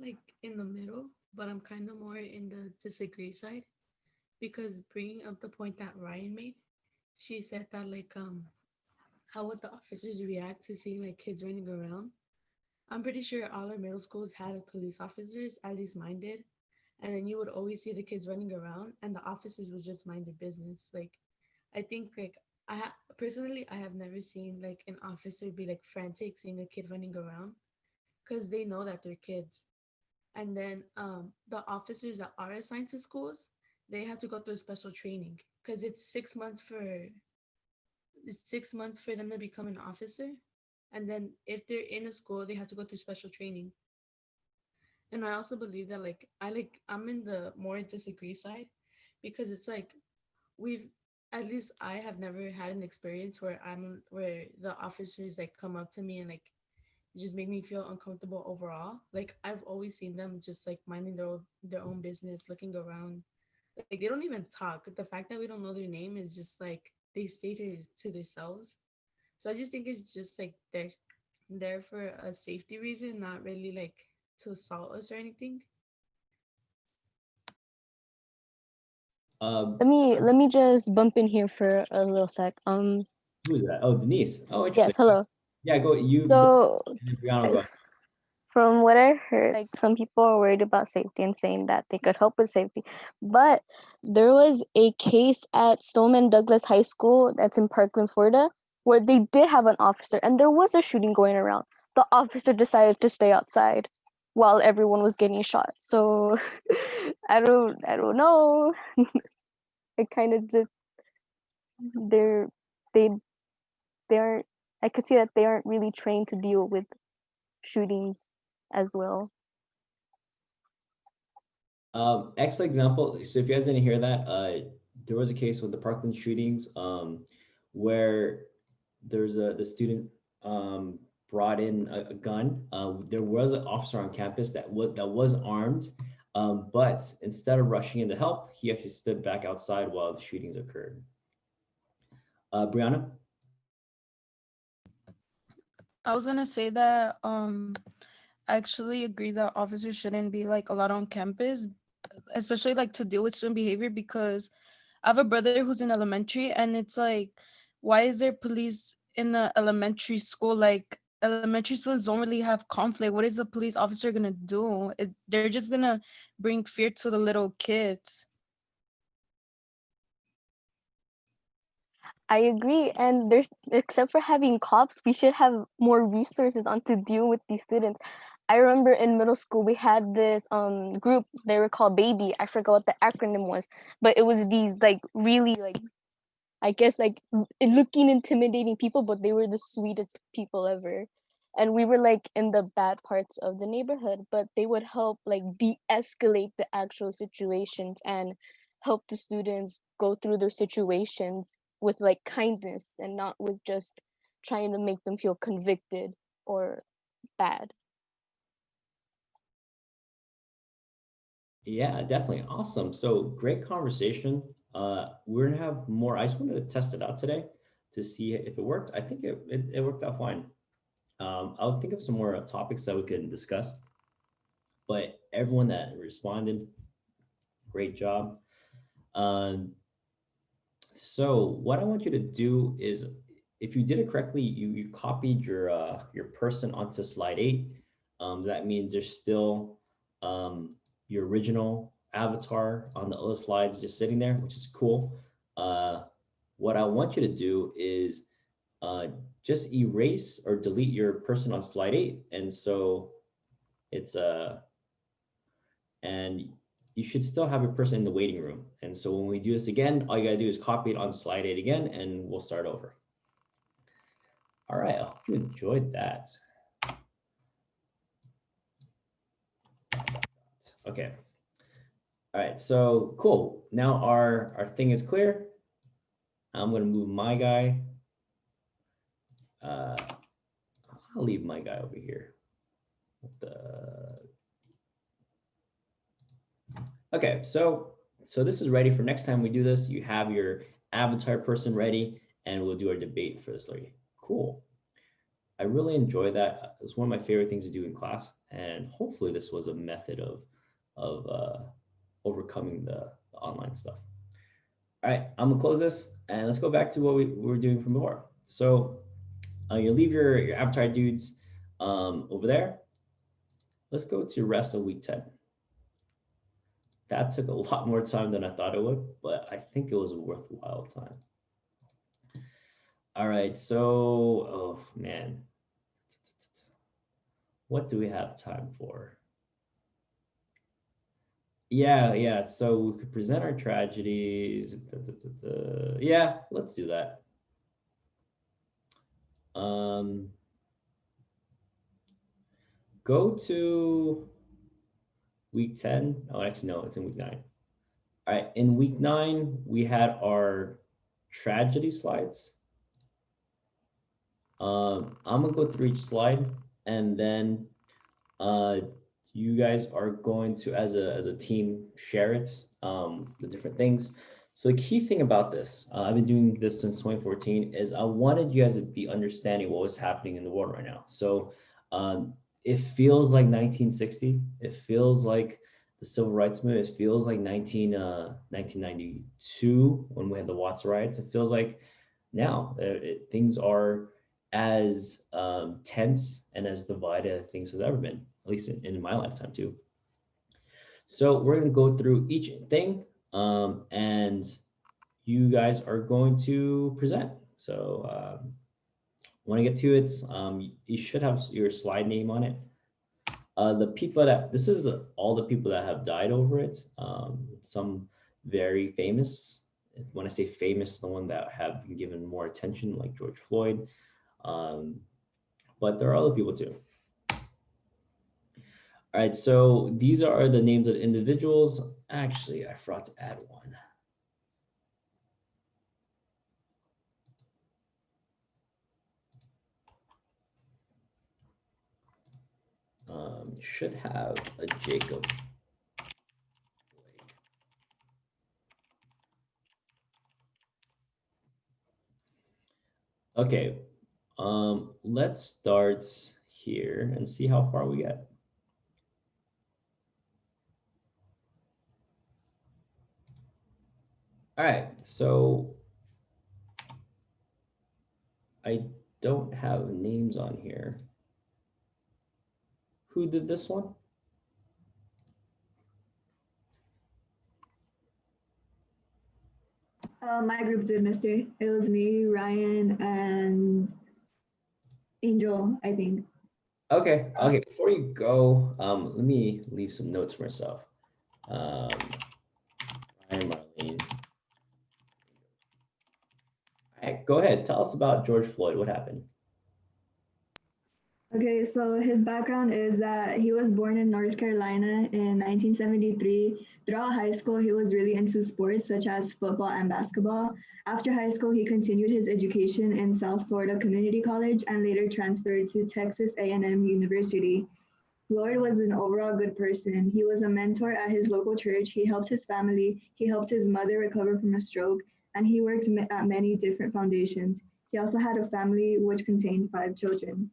like in the middle, but I'm kind of more in the disagree side because bringing up the point that Ryan made, she said that like how would the officers react to seeing like kids running around? I'm pretty sure all our middle schools had police officers, at least mine did, and then you would always see the kids running around, and the officers would just mind their business. Like, I think like personally, I have never seen like an officer be like frantic seeing a kid running around because they know that they're kids. And then the officers that are assigned to schools, they have to go through special training because it's 6 months for them to become an officer. And then if they're in a school, they have to go through special training. And I also believe that I'm in the more disagree side because it's like we've at least I have never had an experience where the officers like come up to me and like just make me feel uncomfortable overall. Like I've always seen them just like minding their own business, looking around. Like they don't even talk. The fact that we don't know their name is just like they stay to themselves. So I just think it's just like they're there for a safety reason, not really like to assault us or anything. Let me just bump in here for a little sec. Who is that? Oh, Denise. Oh, interesting. Yes, hello. Yeah, go. You. So And then Brianna, go. from what I heard, like some people are worried about safety and saying that they could help with safety. But there was a case at Stoneman Douglas High School that's in Parkland, Florida, where they did have an officer and there was a shooting going around. The officer decided to stay outside while everyone was getting shot. So I don't know. It kind of just they're they they aren't I could see that they aren't really trained to deal with shootings as well. Excellent example. So if you guys didn't hear that, there was a case with the Parkland shootings, where the student brought in a gun. There was an officer on campus that was armed, but instead of rushing in to help, he actually stood back outside while the shootings occurred. Brianna? I was gonna say that I actually agree that officers shouldn't be like allowed on campus, especially like to deal with student behavior, because I have a brother who's in elementary and it's like, why is there police in the elementary school? Like elementary students don't really have conflict. What is a police officer gonna do? They're just gonna bring fear to the little kids. I agree. And there's, except for having cops, we should have more resources on to deal with these students. I remember in middle school we had this group, they were called Baby. I forgot what the acronym was, but it was these like really like, I guess like looking intimidating people, but they were the sweetest people ever. And we were like in the bad parts of the neighborhood, but they would help like de-escalate the actual situations and help the students go through their situations with like kindness and not with just trying to make them feel convicted or bad. Yeah, definitely. Awesome. So great conversation. We're gonna have more. I just wanted to test it out today to see if it worked. I think it worked out fine. I'll think of some more topics that we could discuss. But everyone that responded, great job. So what I want you to do is, if you did it correctly, you copied your person onto slide 8. That means there's still your original avatar on the other slides just sitting there, which is cool. What I want you to do is just erase or delete your person on slide 8. And so it's and you should still have your person in the waiting room. And so when we do this again, all you gotta do is copy it on slide 8 again, and we'll start over. All right, I hope you enjoyed that. Okay. All right, so cool. Now our thing is clear. I'm gonna move my guy. I'll leave my guy over here. Okay, so this is ready for next time we do this. You have your avatar person ready, and we'll do our debate for this lady. Cool. I really enjoy that. It's one of my favorite things to do in class, and hopefully this was a method of overcoming the online stuff. All right, I'm gonna close this and let's go back to what we were doing from before. So you leave your avatar dudes over there. Let's go to rest of week 10. That took a lot more time than I thought it would, but I think it was a worthwhile time. All right, so, oh man. What do we have time for? Yeah, so we could present our tragedies. Yeah, let's do that. Go to week 10. Oh, actually, no, it's in week 9. All right, in week 9, we had our tragedy slides. I'm gonna go through each slide, and then you guys are going to, as a team, share it, the different things. So the key thing about this, I've been doing this since 2014, is I wanted you guys to be understanding what was happening in the world right now. So it feels like 1960. It feels like the civil rights movement. It feels like 1992 when we had the Watts riots. It feels like now things are as tense and as divided as things has ever been, at least in my lifetime too. So we're going to go through each thing, and you guys are going to present. So when I get to it, you should have your slide name on it. The people that, this is all the people that have died over it. Some very famous. When I say famous, the one that have been given more attention, like George Floyd. But there are other people too. All right, so these are the names of the individuals. Actually, I forgot to add one. Should have a Jacob. Okay, let's start here and see how far we get. All right, so I don't have names on here. Who did this one? My group did, mister. It was me, Ryan, and Angel, I think. Okay, before you go, let me leave some notes for myself. Ryan, Marlene. All right, go ahead, tell us about George Floyd. What happened? Okay, so his background is that he was born in North Carolina in 1973. Throughout high school, he was really into sports such as football and basketball. After high school, he continued his education in South Florida Community College and later transferred to Texas A&M University. Floyd was an overall good person. He was a mentor at his local church. He helped his family. He helped his mother recover from a stroke, and he worked at many different foundations. He also had a family which contained 5 children.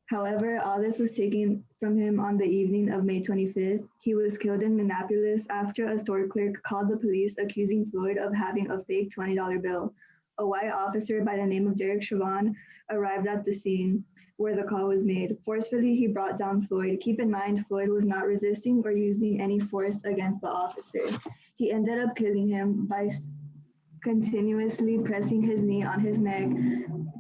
However, all this was taken from him on the evening of May 25th. He was killed in Minneapolis after a store clerk called the police accusing Floyd of having a fake $20 bill. A white officer by the name of Derek Chauvin arrived at the scene where the call was made. Forcefully, he brought down Floyd. Keep in mind, Floyd was not resisting or using any force against the officer. He ended up killing him by continuously pressing his knee on his neck.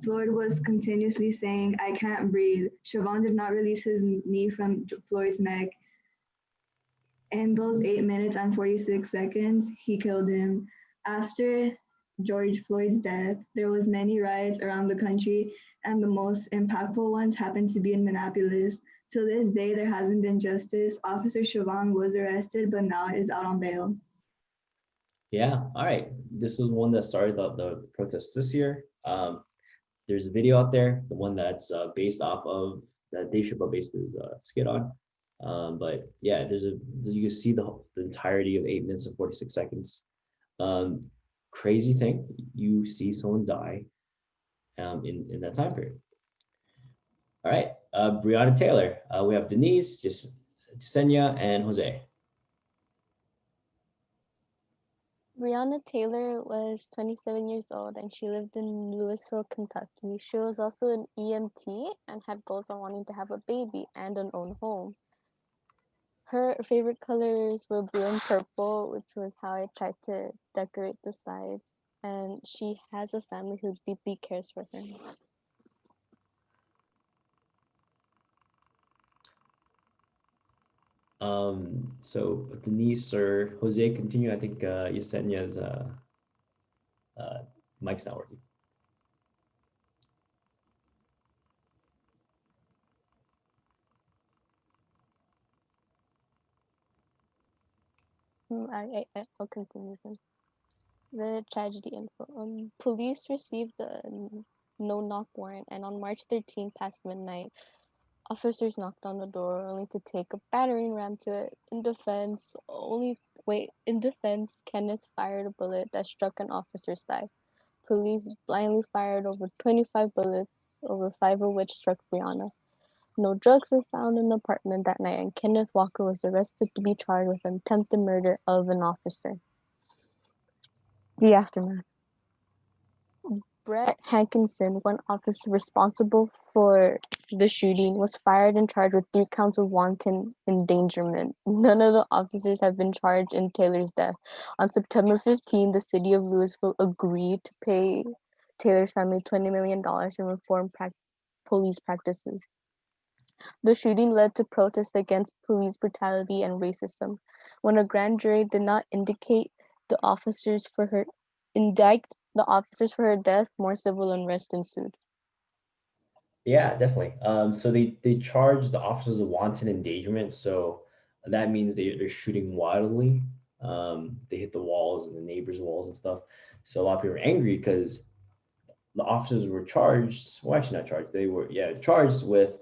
Floyd was continuously saying, "I can't breathe." Chauvin did not release his knee from Floyd's neck. In those 8 minutes and 46 seconds, he killed him. After George Floyd's death, there was many riots around the country, and the most impactful ones happened to be in Minneapolis. To this day, there hasn't been justice. Officer Chauvin was arrested, but now is out on bail. Yeah, all right. This was one that started the protests this year. There's a video out there, the one that's based off of that Dave Chappelle based his skit on. But yeah, you can see the entirety of 8 minutes and 46 seconds. Crazy thing, you see someone die in that time period. All right, Breonna Taylor. We have Denise, Jasenia, and Jose. Breonna Taylor was 27 years old and she lived in Louisville, Kentucky. She was also an EMT and had goals on wanting to have a baby and an own home. Her favorite colors were blue and purple, which was how I tried to decorate the slides. And she has a family who deeply cares for her. So Denise or Jose, continue. I think Yesenia's mic's not working. I'll continue then. The tragedy info. Police received a no-knock warrant, and on March 13, past midnight, officers knocked on the door only to take a battering ram to it. In defense, Kenneth fired a bullet that struck an officer's thigh. Police blindly fired over 25 bullets, over 5 of which struck Breonna. No drugs were found in the apartment that night, and Kenneth Walker was arrested to be charged with attempted murder of an officer. The aftermath. Brett Hankinson, one officer responsible for the shooting, was fired and charged with 3 counts of wanton endangerment. None of the officers have been charged in Taylor's death. On September 15, the city of Louisville agreed to pay Taylor's family $20 million and reform police practices. The shooting led to protests against police brutality and racism. When a grand jury did not indict the officers for her death, more civil unrest ensued. Yeah, definitely. So they charge the officers of wanton endangerment. So that means they're shooting wildly. They hit the walls and the neighbors' walls and stuff. So a lot of people are angry because the officers were charged. Well, actually not charged. They were charged with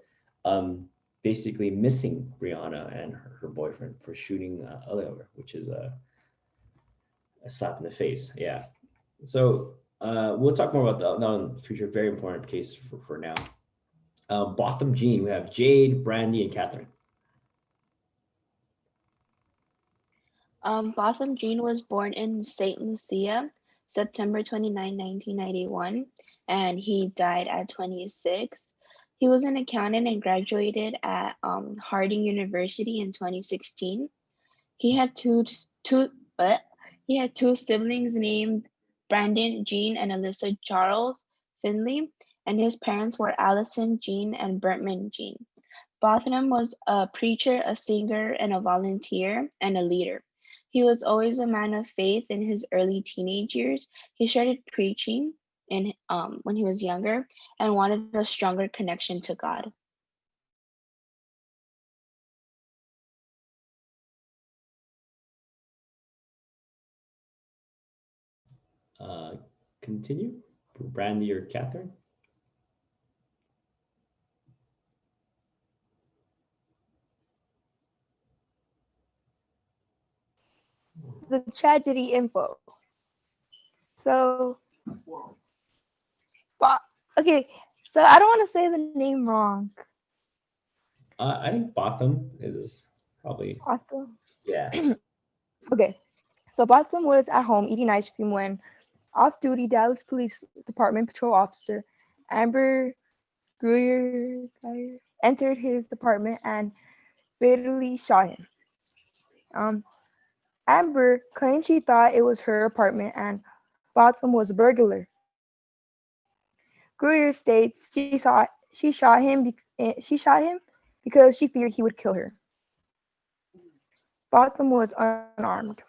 basically missing Breonna and her boyfriend for shooting Oliver, which is a slap in the face. Yeah. So we'll talk more about that in the future. Very important case for now. Botham Jean, we have Jade, Brandy, and Catherine. Botham Jean was born in St. Lucia, September 29, 1991, and he died at 26. He was an accountant and graduated at Harding University in 2016. He had two siblings named Brandon Jean and Alyssa Charles Finley, and his parents were Allison Jean and Bertman Jean. Botham was a preacher, a singer, and a volunteer, and a leader. He was always a man of faith in his early teenage years. He started preaching when he was younger and wanted a stronger connection to God. Continue, Brandy or Catherine? The tragedy info. So, okay, so I don't want to say the name wrong. I think Botham is probably. Botham? Yeah. Okay, so Botham was at home eating ice cream when off-duty Dallas Police Department patrol officer Amber Gruyer entered his apartment and fatally shot him. Amber claimed she thought it was her apartment and Botham was a burglar. Gruyer states she shot him because she feared he would kill her. Botham was unarmed.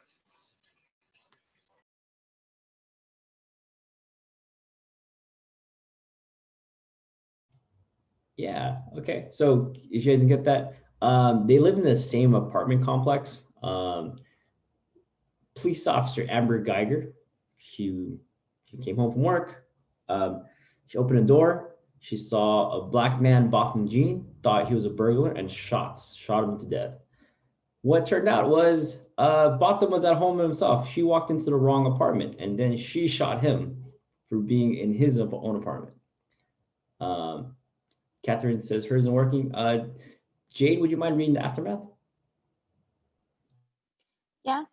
Yeah. Okay. So if you didn't get that, they live in the same apartment complex. Police officer Amber Geiger, she came home from work. She opened a door. She saw a black man, Botham Jean, thought he was a burglar, and shot him to death. What turned out was Botham was at home himself. She walked into the wrong apartment, and then she shot him for being in his own apartment. Catherine says hers isn't working. Jade, would you mind reading the aftermath? Yeah.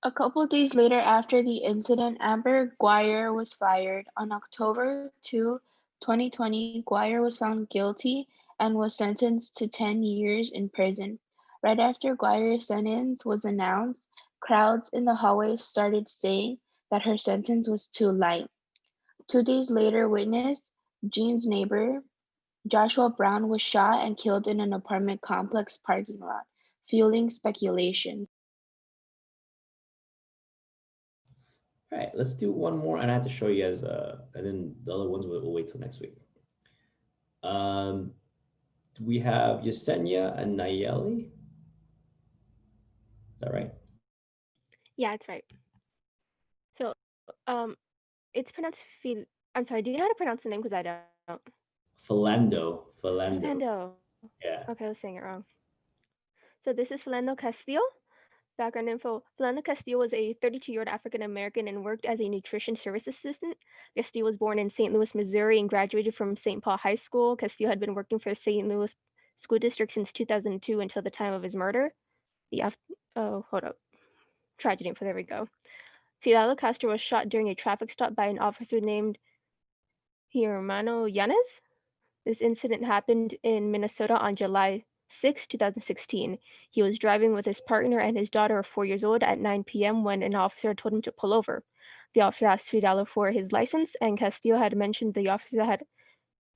A couple days later after the incident, Amber Guire was fired. On October 2, 2020, Guire was found guilty and was sentenced to 10 years in prison. Right after Guire's sentence was announced, crowds in the hallways started saying that her sentence was too light. 2 days later, witness, Jean's neighbor, Joshua Brown, was shot and killed in an apartment complex parking lot, fueling speculation. All right, let's do one more, and I have to show you guys, and then the other ones we'll wait till next week. We have Yesenia and Nayeli. Is that right? Yeah, it's right. So, it's pronounced I'm sorry. Do you know how to pronounce the name? Because I don't. Philando. Fernando. Yeah. Okay, I was saying it wrong. So this is Fernando Castillo. Background info. Fernando Castillo was a 32-year-old African American and worked as a nutrition service assistant. Castillo was born in St. Louis, Missouri, and graduated from St. Paul High School. Castillo had been working for St. Louis School District since 2002 until the time of his murder. Tragedy info. There we go. Fidel Castro was shot during a traffic stop by an officer named Hermano Yanez. This incident happened in Minnesota on July 6, 2016. He was driving with his partner and his daughter of 4 years old at 9 p.m. when an officer told him to pull over. The officer asked Fidel for his license, and Castillo had mentioned the officer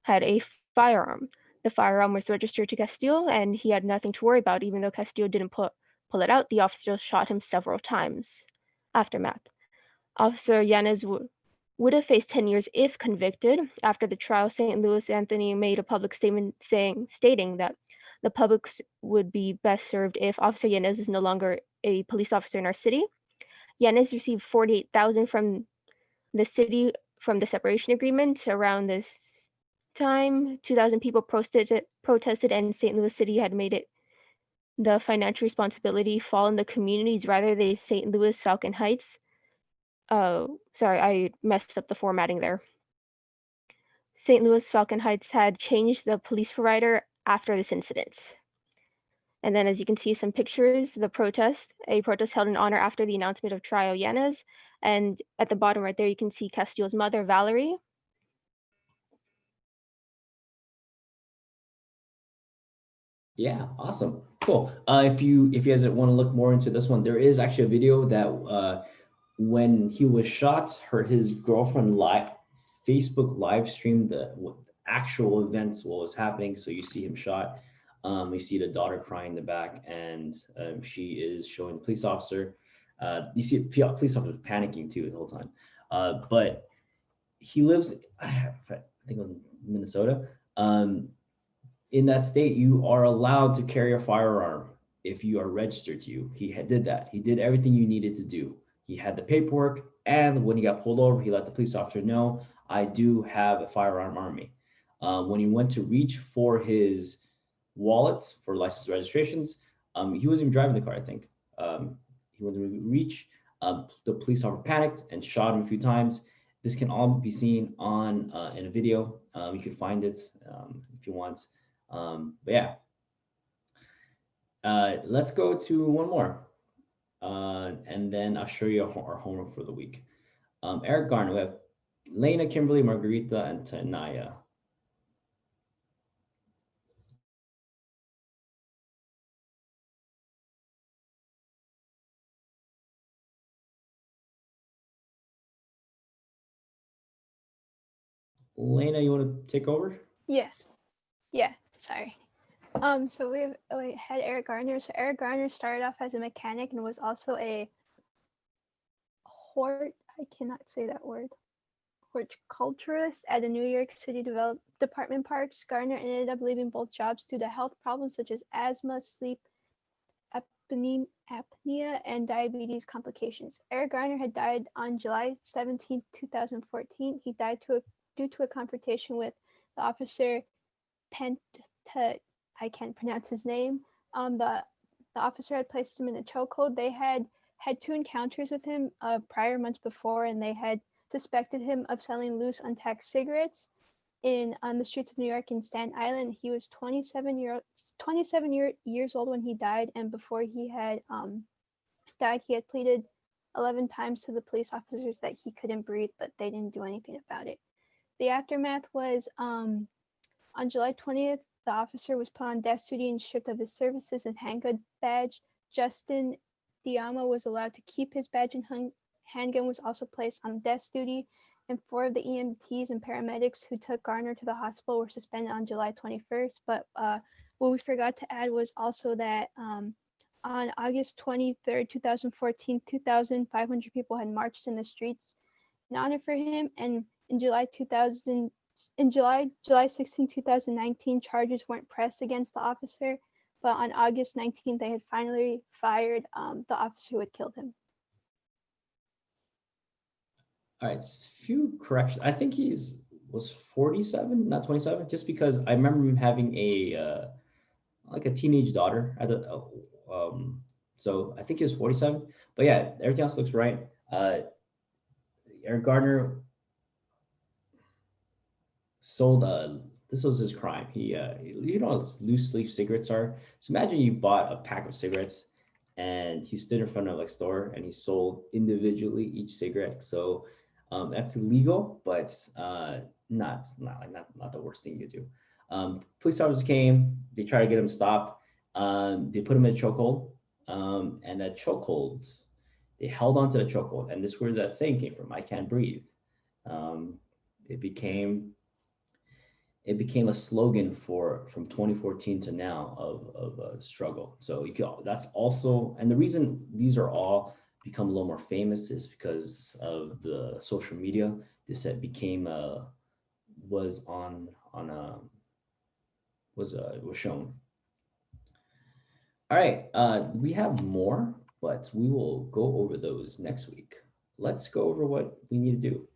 had a firearm. The firearm was registered to Castillo, and he had nothing to worry about. Even though Castillo didn't pull it out, the officer shot him several times. Aftermath. Officer Yanez would have faced 10 years if convicted. After the trial, St. Louis Anthony made a public statement stating that the public would be best served if Officer Yanez is no longer a police officer in our city. Yanez received $48,000 from the city from the separation agreement. Around this time, 2,000 people protested, and St. Louis City had made it the financial responsibility fall on the communities rather than St. Louis Falcon Heights. Oh, sorry, I messed up the formatting there. St. Louis Falcon Heights had changed the police provider after this incident. And then as you can see some pictures, a protest held in honor after the announcement of trial Yanez. And at the bottom right there, you can see Castillo's mother, Valerie. Yeah, awesome, cool. If you guys want to look more into this one, there is actually a video that when he was shot, his girlfriend Facebook live streamed the actual events, what was happening. So you see him shot. You see the daughter crying in the back, and she is showing the police officer. You see the police officer panicking too the whole time. But he lives, I think, in Minnesota. In that state, you are allowed to carry a firearm if you are registered to you. He did that. He did everything you needed to do. He had the paperwork, and when he got pulled over, he let the police officer know, I do have a firearm on me. When he went to reach for his wallet for license registrations, he wasn't even driving the car, I think. He went to reach, the police officer panicked and shot him a few times. This can all be seen on in a video. You can find it if you want. But yeah, let's go to one more. And then I'll show you our homework for the week. Eric Garner, we have Lena, Kimberly, Margarita, and Tanaya. Lena, you want to take over? Yeah. Sorry. So we had Eric Garner. So Eric Garner started off as a mechanic and was also a I cannot say that word. Horticulturist at the New York City Department Parks. Garner ended up leaving both jobs due to health problems such as asthma, sleep apnea, and diabetes complications. Eric Garner had died on July 17, 2014. He died due to a confrontation with the officer I can't pronounce his name. The officer had placed him in a chokehold. They had 2 encounters with him prior months before, and they had suspected him of selling loose untaxed cigarettes. on the streets of New York in Staten Island. He was 27 years old when he died, and before he had died, he had pleaded 11 times to the police officers that he couldn't breathe, but they didn't do anything about it. The aftermath was on July 20th, the officer was put on desk duty and stripped of his services and handgun badge. Justin Diamo was allowed to keep his badge and handgun was also placed on desk duty, and 4 of the EMTs and paramedics who took Garner to the hospital were suspended on July 21st. But what we forgot to add was also that on August 23rd, 2014, 2,500 people had marched in the streets in honor for him, and in July 16, 2019, charges weren't pressed against the officer, but on August 19th, they had finally fired the officer who had killed him. All right, few corrections. I think was 47, not 27, just because I remember him having a like a teenage daughter at the so I think he was 47. But yeah, everything else looks right. Eric Garner sold this was his crime. He you know what loose leaf cigarettes are. So imagine you bought a pack of cigarettes and he stood in front of a store and he sold individually each cigarette. So that's illegal, but not the worst thing you do. Police officers came, they tried to get him stopped. They put him in a chokehold, and that chokehold, they held onto the chokehold, and this is where that saying came from, "I can't breathe." It became a slogan from 2014 to now of a struggle. So that's also, and the reason these are all become a little more famous is because of the social media. This set was shown. All right, we have more, but we will go over those next week. Let's go over what we need to do.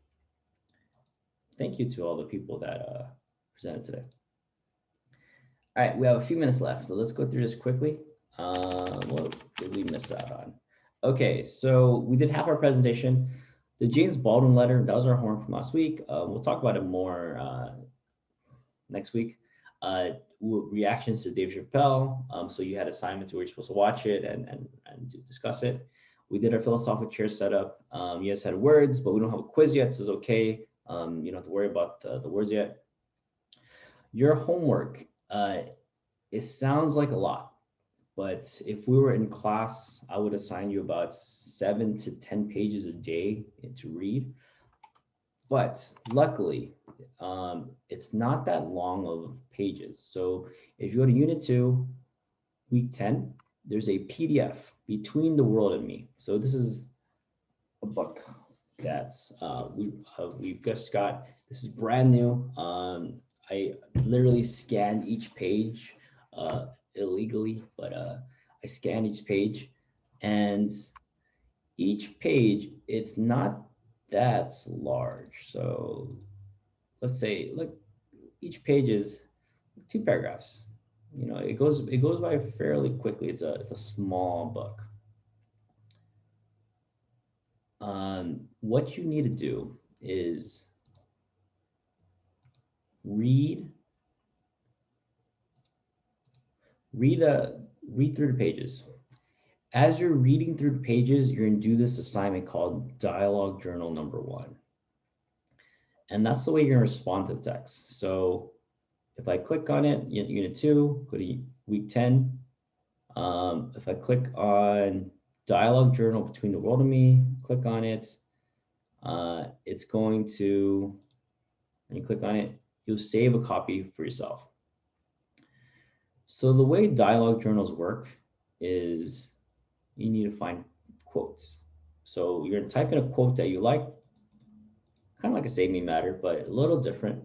Thank you to all the people that presented today. All right, we have a few minutes left, so let's go through this quickly. What did we miss out on? Okay, so we did half our presentation. The James Baldwin letter, that was our horn from last week. We'll talk about it more next week. Reactions to Dave Chappelle. So you had assignments where you're supposed to watch it and discuss it. We did our philosophical chair setup. You guys had words, but we don't have a quiz yet, so it's okay. You don't have to worry about the words yet. Your homework, it sounds like a lot, but if we were in class, I would assign you about 7 to 10 pages a day to read. But luckily, it's not that long of pages. So if you go to Unit 2, Week 10, there's a PDF, Between the World and Me. So this is a book that we've just got. This is brand new. I literally scanned each page illegally, but I scanned each page, and each page, it's not that large. So let's say, look, each page is 2 paragraphs. You know, it goes by fairly quickly. It's a small book. What you need to do is read through the pages. As you're reading through the pages, you're going to do this assignment called Dialogue Journal number 1. And that's the way you're going to respond to the text. So if I click on it, Unit 2, go to Week 10. If I click on Dialogue Journal Between the World and Me, click on it, it's going to, when you click on it, you'll save a copy for yourself. So the way dialogue journals work is you need to find quotes. So you're going to type in a quote that you like, kind of like a Save Me Matter, but a little different.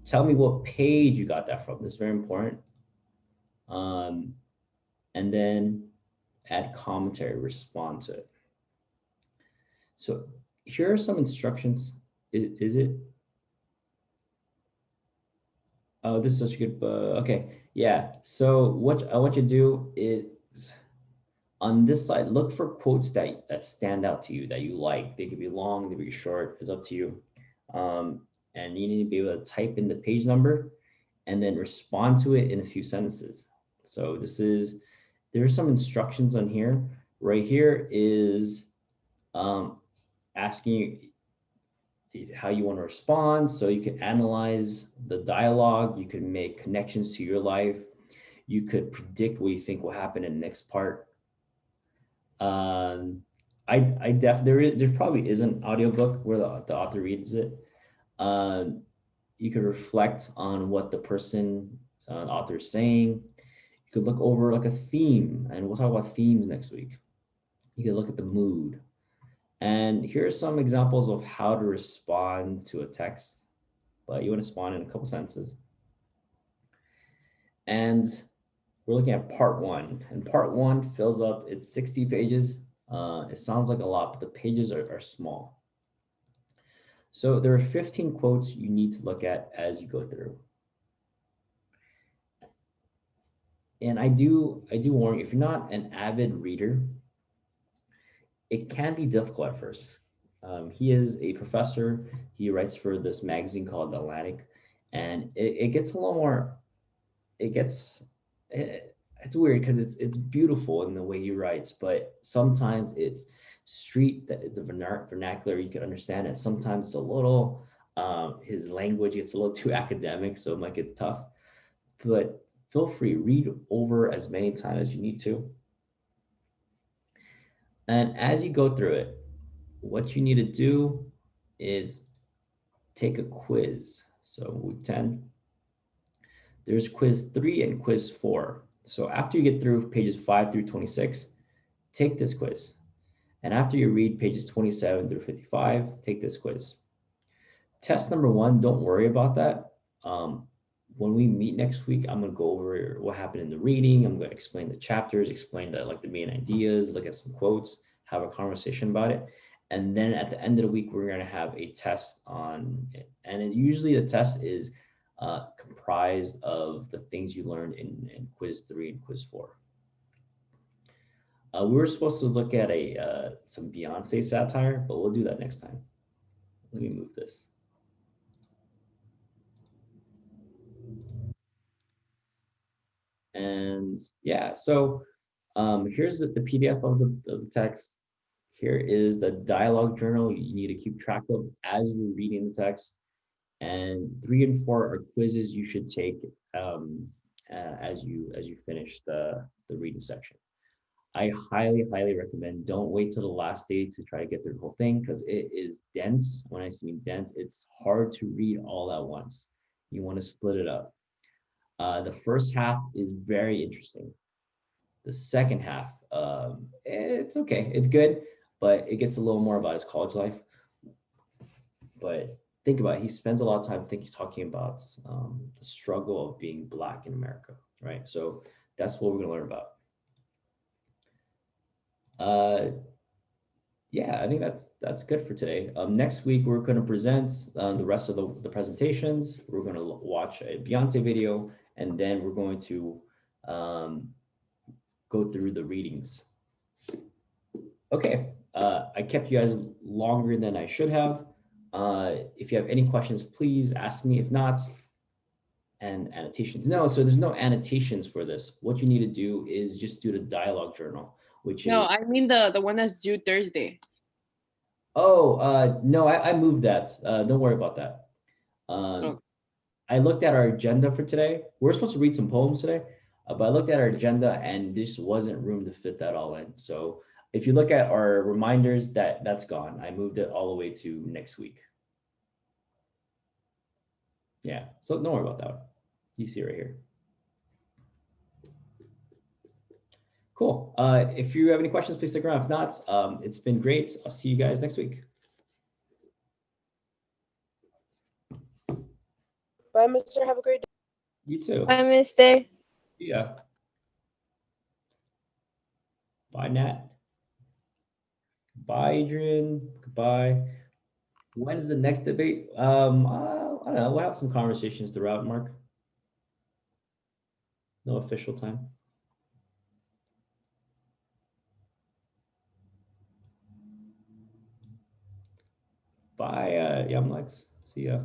Tell me what page you got that from. This is very important. And then add commentary, respond to it. So here are some instructions. Is it? Oh, this is such a good, okay. Yeah, so what I want you to do is on this side, look for quotes that stand out to you, that you like. They could be long, they could be short, it's up to you. and you need to be able to type in the page number and then respond to it in a few sentences. So there's some instructions on here. Right here is asking you how you want to respond. So you can analyze the dialogue, you can make connections to your life, you could predict what you think will happen in the next part. There probably is an audiobook where the author reads it. You could reflect on what the person, author is saying. You could look over like a theme, and we'll talk about themes next week. You could look at the mood. And here are some examples of how to respond to a text, but you want to respond in a couple sentences. And we're looking at part one, and part one fills up, it's 60 pages. It sounds like a lot, but the pages are small. So there are 15 quotes you need to look at as you go through. And I do warn you, if you're not an avid reader, it can be difficult at first. He is a professor. He writes for this magazine called The Atlantic, and it gets a little more, it's weird because it's beautiful in the way he writes, but sometimes it's street, the vernacular, you can understand it. Sometimes it's a little, his language gets a little too academic, so it might get tough. But feel free, read over as many times as you need to. And as you go through it, what you need to do is take a quiz. So week 10, there's quiz 3 and quiz 4. So after you get through pages 5 through 26, take this quiz. And after you read pages 27 through 55, take this quiz. Test number 1, don't worry about that. When we meet next week, I'm gonna go over what happened in the reading. I'm gonna explain the chapters, explain the main ideas, look at some quotes, have a conversation about it. And then at the end of the week, we're gonna have a test on it. And usually the test is comprised of the things you learned in quiz 3 and quiz 4. We were supposed to look at some Beyonce satire, but we'll do that next time. Let me move this. And yeah, so here's the PDF of the text. Here is the dialogue journal you need to keep track of as you're reading the text. And 3 and 4 are quizzes you should take as you finish the reading section. I highly recommend, don't wait till the last day to try to get through the whole thing, because it is dense. When I mean dense, it's hard to read all at once. You want to split it up. The first half is very interesting. The second half, it's okay, it's good, but it gets a little more about his college life. But think about it, he spends a lot of time talking about the struggle of being Black in America, right? So that's what we're gonna learn about. Yeah, I think that's good for today. Next week, we're gonna present the rest of the presentations. We're gonna watch a Beyonce video, and then we're going to go through the readings. Okay, I kept you guys longer than I should have. If you have any questions, please ask me. If not, and annotations. No, so there's no annotations for this. What you need to do is just do the dialogue journal, which No, is, I mean the one that's due Thursday. oh, no, I moved that. Don't worry about that. I looked at our agenda for today. We're supposed to read some poems today, but I looked at our agenda and this wasn't room to fit that all in. So if you look at our reminders, that's gone. I moved it all the way to next week. Yeah, so don't worry about that one. You see it right here. Cool. If you have any questions, please stick around. If not, it's been great. I'll see you guys next week. Bye, mister. Have a great day. You too. Bye, mister. Yeah. Bye, Nat. Bye, Adrian. Goodbye. When is the next debate? I don't know. We'll have some conversations throughout, Mark. No official time. Bye, Yumlex. See ya.